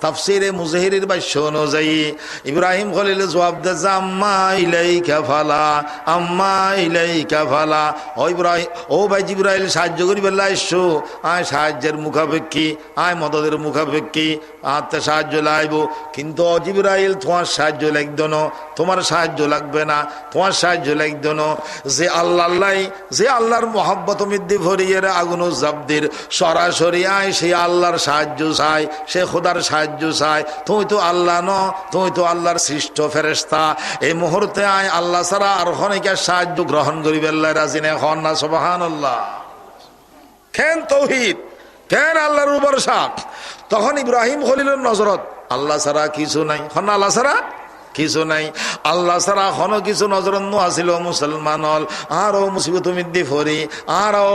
তাফসিরে মুজাহিরির ভাষ্য অনুযায়ী ইব্রাহিম খলিল জবাব দে আম্মা ইলাইকা ফালা ও ভাই জিবরাইল সাহায্য করিবে লাইছো আয় সাহায্যের মুখাপেক্ষী আয় মদদের মুখাপেক্ষী আত্মা সাহায্য লাইব কিন্তু জিবরাইল তোমার সাহায্য লাগদ না তোমার সাহায্য লাগবে না তোমার সাহায্য লাগদ না যে আল্লাহর মহব্বত মিদ্দি ভরিয়ে আগুন জাবদির সরাসরি আয় সে আল্লাহর সাহায্য চাই সে খোদার সাহায্য চাই তুই তো আল্লাহ ন তুই তো আল্লাহর সৃষ্ট ফেরেশতা এই মুহূর্তে আয় আল্লাহ ছাড়া আর অনেকের সাহায্য গ্রহণ করিবে রাজি নে হন না সুবহানাল্লাহ কেন তৌহিদ কেন আল্লাহর ভরসা। তখন ইব্রাহিম খলিলের নজরত আল্লাহ ছাড়া কিছু নাই হন আল্লাহ ছাড়া কিছু নাই। আল্লাহ ছাড়া কোনো কিছু নজরন্ন আছিল মুসলমান হল আরও মুসিবত মিদ্দি ফরি আরও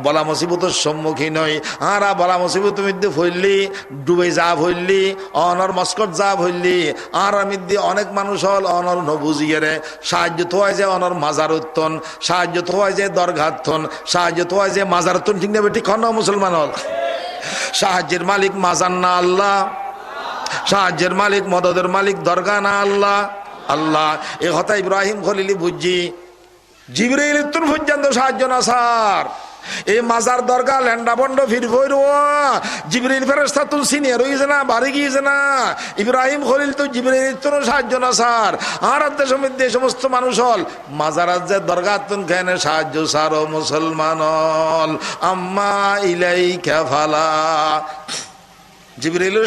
বলা মুসিবতের সম্মুখীন হই আর বলা মুসিবত মিদ্দি ফইলি ডুবে যা ফইলি অনর মস্কট যা ফইলি আর মিদ্দি অনেক মানুষ হল অনর নবুজিয়ে সাহায্য তো হয় যে অনর মাজার উত্তন সাহায্য তো হয় যে দরঘাতন সাহায্য তো হয় যে মাজার উত্তন ঠিক না বেটি খন মুসলমান হল। সাহায্যের মালিক মাজার না আল্লাহ, সাহায্যের মালিক মদদের মালিক দরগা না আল্লাহ। আল্লাহ এ কথা ইব্রাহিম খলিলি বুঝছি জিবরাইল তুন পর্যন্ত সাহায্য না স্যার এই মাজার দরগা ল্যান্ডা বন্ড ফির ফইর জিবরাইল ফেরেশতা তুন সিনিয়র হইছে না বাড়ি গিয়েছে না ইব্রাহিম খলিল তো জিবরাইল তুন সাহায্য না স্যার আর দেশের মধ্যে সমস্ত মানুষ হল মাজার যে দরগা তুন কেন সাহায্য স্যার ও মুসলমান হল আম্মা ইলাইকা ফালা জিবরাইলের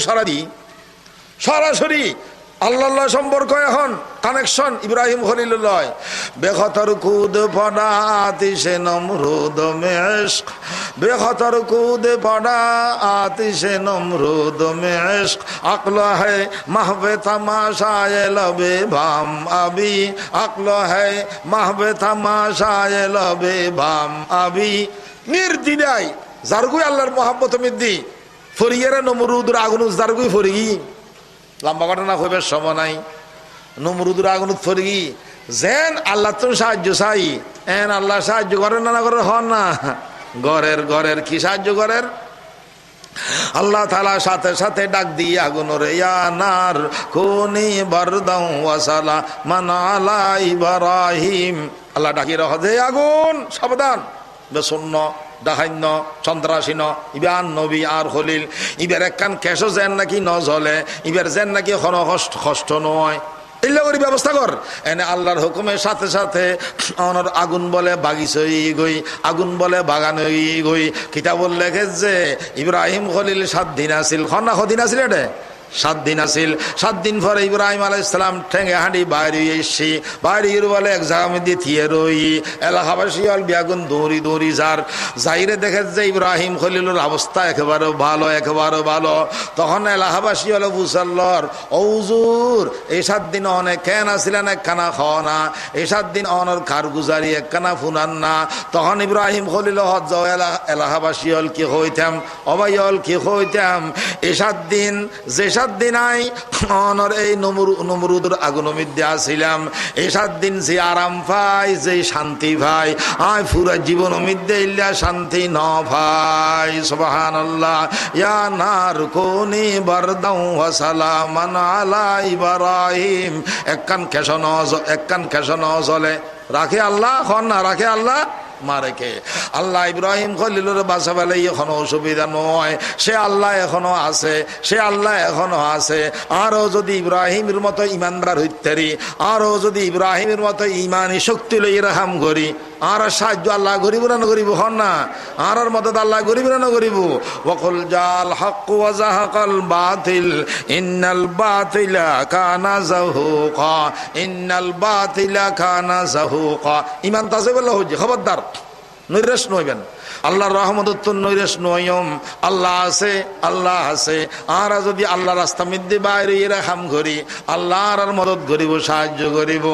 সরাসরি আল্লাহ সম্পর্ক এখন কানেকশন ইব্রাহিম খলিলুল্লাহ বেখতর কুদ পড়া আতিশে নমরুদ মেশক বেখতর কুদ পড়া আতিশে নমরুদ মেশক আকল है महवे तमाशाए लबे भाम अभी আকল है महवे तमाशाए लबे भाम अभी নির্দিদায় জারগুই আল্লাহর মহব্বত মিদ্দি ফরিয়েরা নমরুদের আগুন জারগুই ফরি লম্বা ঘটনা হইবার সময় নাই নমরুদের আগুন ফরি যেন আল্লাহ তুমি সাহায্য চাই এন আল্লাহ সাহায্য করেন না করে হন না ঘরের কি সাহায্য করেন আল্লাহ তাআলা সাথে সাথে ডাক দিয়ে আগুন রে ইয়া নার কুনি বারদাও ওয়া সালামান আলা ইব্রাহিম আল্লাহ ডাকি রাখে যে আগুন সাবধান বেশন্ন ডাহান্য চন্দ্রাসীন ইবার নবী আর খলিল ইবার একখান কেশো যেন নাকি ন জ্বলে ইবার যেন নাকি কষ্ট নয় এগুলো করে ব্যবস্থা কর এনে আল্লাহর হুকুমের সাথে সাথে অনর আগুন বলে বাগিচই গই আগুন বলে বাগান গই কিতাব লেখে যে ইব্রাহিম খলিল 7 দিন আছিল খন্না কদিন আছিল এটা 7 দিন আছিল 7 দিন পরে ইব্রাহিম আলাইহিস সালাম ঠেঙ্গে হাঁড়ি বাইরে এসছি বাইরে বলে এক জায়গা মধ্যে থিয়ে রই এলাকাবাসী অল বেগুন দৌড়ি যাইরে দেখে যে ইব্রাহিম খলিলুর অবস্থা একেবারে ভালো তখন এলাকাবাসী হলো বুঝাল্লর হুজুর এই 7 দিন অনেক কেন আসিলেন একখানা খাওয়া না এই 7 দিন অনর কারগুজারি একখানা ফুনান না তখন ইব্রাহিম খলিল হজ এলাকাবাসী হল কি হইতাম অবাই হল কি হইতাম এই 7 দিন যে 7 দিন আই অনর এই নমরুদের আগুন মধ্যে আসিলাম এই 7 দিন যে আরাম পাই যে শান্তি ভাই আয় পুরা জীবন মধ্যে ইল্লা শান্তি ন ভাই সুবহানাল্লাহ ইয়া নার কুনি বারদাও ওয়া সালামান আলা ইব্রাহিম একখান কেশন জ্বলে রাখে আল্লাহ খন না রাখে আল্লাহ মারেকে আল্লাহ ইব্রাহিম খলিলুর বাসা বেলে এখনো অসুবিধা নয় সে আল্লাহ এখনো আছে আরো যদি ইব্রাহিমের মতো ইমানদার হইতারি আরো যদি ইব্রাহিমের মতো ইমানি শক্তি লই রাহাম করি আর সাহায্য আল্লাহ গরিব না গরিব হন না আর মদদ আল্লাহ গরিব না গরিব ওয়াকুল জাল হক ওয়া যাহাকাল বাতিল ইন্নাল বাতিলা কানা যাহুকা ইমান তাজে বলা হচ্ছে খবরদার নৈরাশ নইবেন আল্লাহর রহমত নৈরাশ নয়ম আল্লাহ আছে আর যদি আল্লাহ রাস্তা মধ্যে বাইরে রাখাম করি আল্লাহর মদত করিব সাহায্য করিব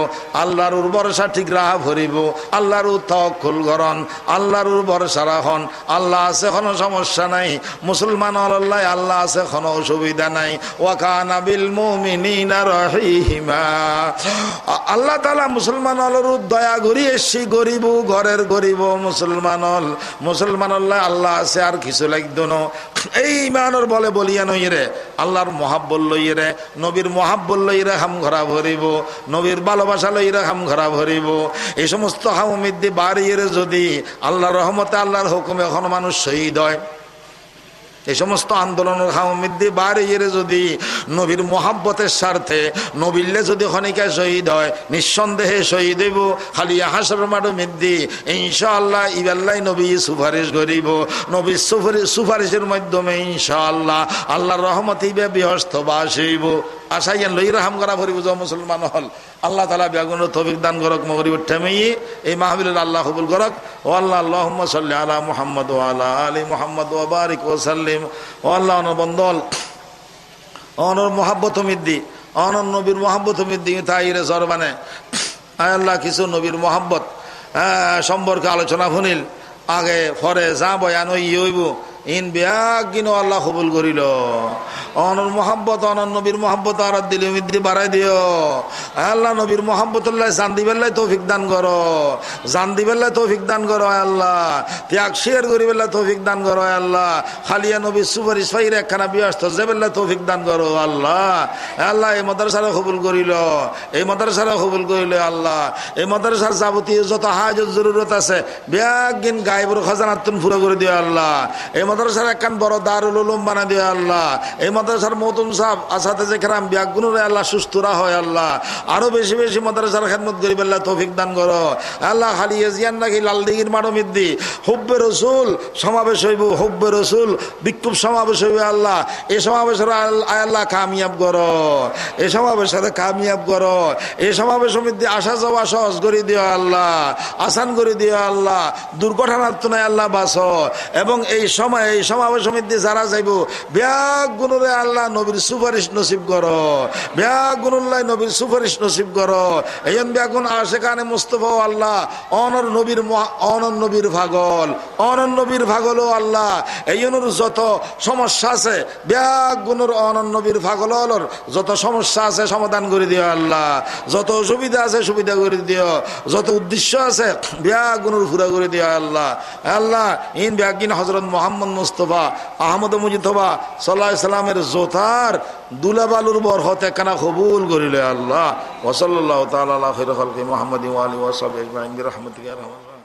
আল্লাহর ভরসা ঠিক রাহা ভরিব আল্লাহর তাওয়াক্কুল করন আল্লাহর ভরসা রাখুন আল্লাহ আছে কোনো সমস্যা নাই মুসলমান আল্লাহ আল্লাহ আছে কোনো অসুবিধা নাই ওয়া কানা বিল মুমিনিনা রহিমা আল্লাহ তাআলা মুসলমান আল্লাহর দয়া করি এসি গরিব ঘরের গরিব মুসলমান আল্লাহ আছে আর কিছু লাগতো না এই ইমানের বলে বলিয়া নই রে আল্লাহর মহাব্বত লই রে নবীর মহাব্বত লই রে হাম ঘরা ভরিব নবীর ভালোবাসা লই রে হাম ঘরা ভরিব এই সমস্ত হাউমিদ্দি বাড়িয়ে যদি আল্লাহর রহমতে আল্লাহর হুকুমে এখন মানুষ শহীদ হয় এই সমস্ত আন্দোলনের হাউমিদ্দি বাড়িয়ে যদি নবীর মহাব্বতের স্বার্থে নবীলে যদি খনিকা শহীদ হয় নিঃসন্দেহে শহীদ হইব খালি হাসর মাঠে মিদ্দি ইনশাআল্লাহ ইবাল্লাই নবী সুপারিশ করিব নবীর সুপারিশের মাধ্যমে ইনশাআল্লাহ আল্লাহর রহমত ইবে বিহস্ত বাস হইব আশাইয়ান লই রাহাম করা ভরিব যে মুসলমান হল আল্লাহ তাআলা বেগুন তৌফিক দান করক মগরিব ঠেমেই এই মাহফিল আল্লাহ কবুল করক ও আল্লাহ আল্লাহুম্মা সাল্লি আলা মুহাম্মদ ওয়া আলা আলি মুহাম্মদ ওয়া বারিক ওয়া সাল্লিম ও আল্লাহ অনর বন্দল অনর মুহাব্বত মিদ্দি অনন্য নবীর মোহাম্মত দিকে তাইরে জরবানে আয় আল্লাহ কিছু নবীর মোহাম্মত সম্পর্কে আলোচনা শুনিল আগে পরে যা বয়ান হইব ইন বেয়াগিনো আল্লাহ কবুল করিল অনর মোহাম্মত অনন নবীর মোহাম্মত আর দিল মিদ্দি বাড়াই দিও আল্লাহ নবীর মোহাম্মতুল্লাহ জান দিবেল্লাই তৌফিক দান করো জান দিবেল্লাই তৌফিক দান করো আল্লাহ ত্যাগ শেয়ার করিবেল্লাই তৌফিক দান করো আল্লাহ খালিয়া নবীর সুপারিশ ফাইর একখানা ব্যস্ত যেবেল্লাই তৌফিক দান করো আল্লাহ আল্লাহ এই মাদ্রাসারা কবুল করিল এই মাদ্রাসারা কবুল করিল আল্লাহ এই মাদ্রাসার যাবতীয় যত হাজত জরুরত আছে বেয়াগিন গায়েবর খাজানাতুন পুরো করে দিও আল্লাহ এই মাদ্রাসার একখান বড় দারুল উলুম বানা দিও আল্লাহ এই মাদ্রাসার মহতুম সাহেব আসাতে যে কেরাম ব্যাগুনুরে আল্লাহ সুস্থরা হয় আল্লাহ আরো বেশি বেশি মাদ্রাসার খেদমত করিব আল্লাহ তৌফিক দান করো আল্লাহ খালি এজিয়ান নাকি লালদিঘির মাডমিদ্দি হুব্বে রসুল সমাবেশ হইব হুব্বে রসুল বিক্ষোভ সমাবেশ হইবে আল্লাহ এই সমাবেশের আল্লাহ কামিয়াব করো এই সমাবেশের কামিয়াব করো এই সমাবেশ সমিতি আসা যাওয়া সহজ করে দিও আল্লাহ আসান করে দিও আল্লাহ দুর্ঘটনার তো নাই আল্লাহ বাঁচো এবং এই সময় এই সমাবেশ সমিতি যারা যাইব ব্যাগ গুণরে আল্লাহ নবীর সুপারিশ নসিব করো ব্যাগ গুণুল্লাহ নবীর সুপারিশ নসিব করো এই ব্যাগুন আসে কানে মুস্তফা আল্লাহ অনর নবীর ভাগল অনর নবীর ভাগল আল্লাহ এই যত সমস্যা আছে ব্যাগ গুণর অনর নবীর ভাগলর যত সমস্যা আছে সমাধান করে দিও আল্লাহ যত সুবিধা আছে সুবিধা করে দিও যত উদ্দেশ্য আছে ব্যাগ গুণর পুরা করে দিও আল্লাহ আল্লাহ ইন ব্যাগিন হজরত মোহাম্মদ মুস্তফা আহমদ মুজিতবা সাল্লাল্লাহু আলাইহি সাল্লামের জোতার দুলাবালুর বরকত একখানা কবুল করিলে আল্লাহ ওয়া সাল্লাল্লাহু তাআলা আলা খায়রি খালকি মুহাম্মাদিন ওয়া আলিহি ওয়া সাহবিহি আজমাইন বিরহমাতিকা ইয়া আরহামার রাহিমিন।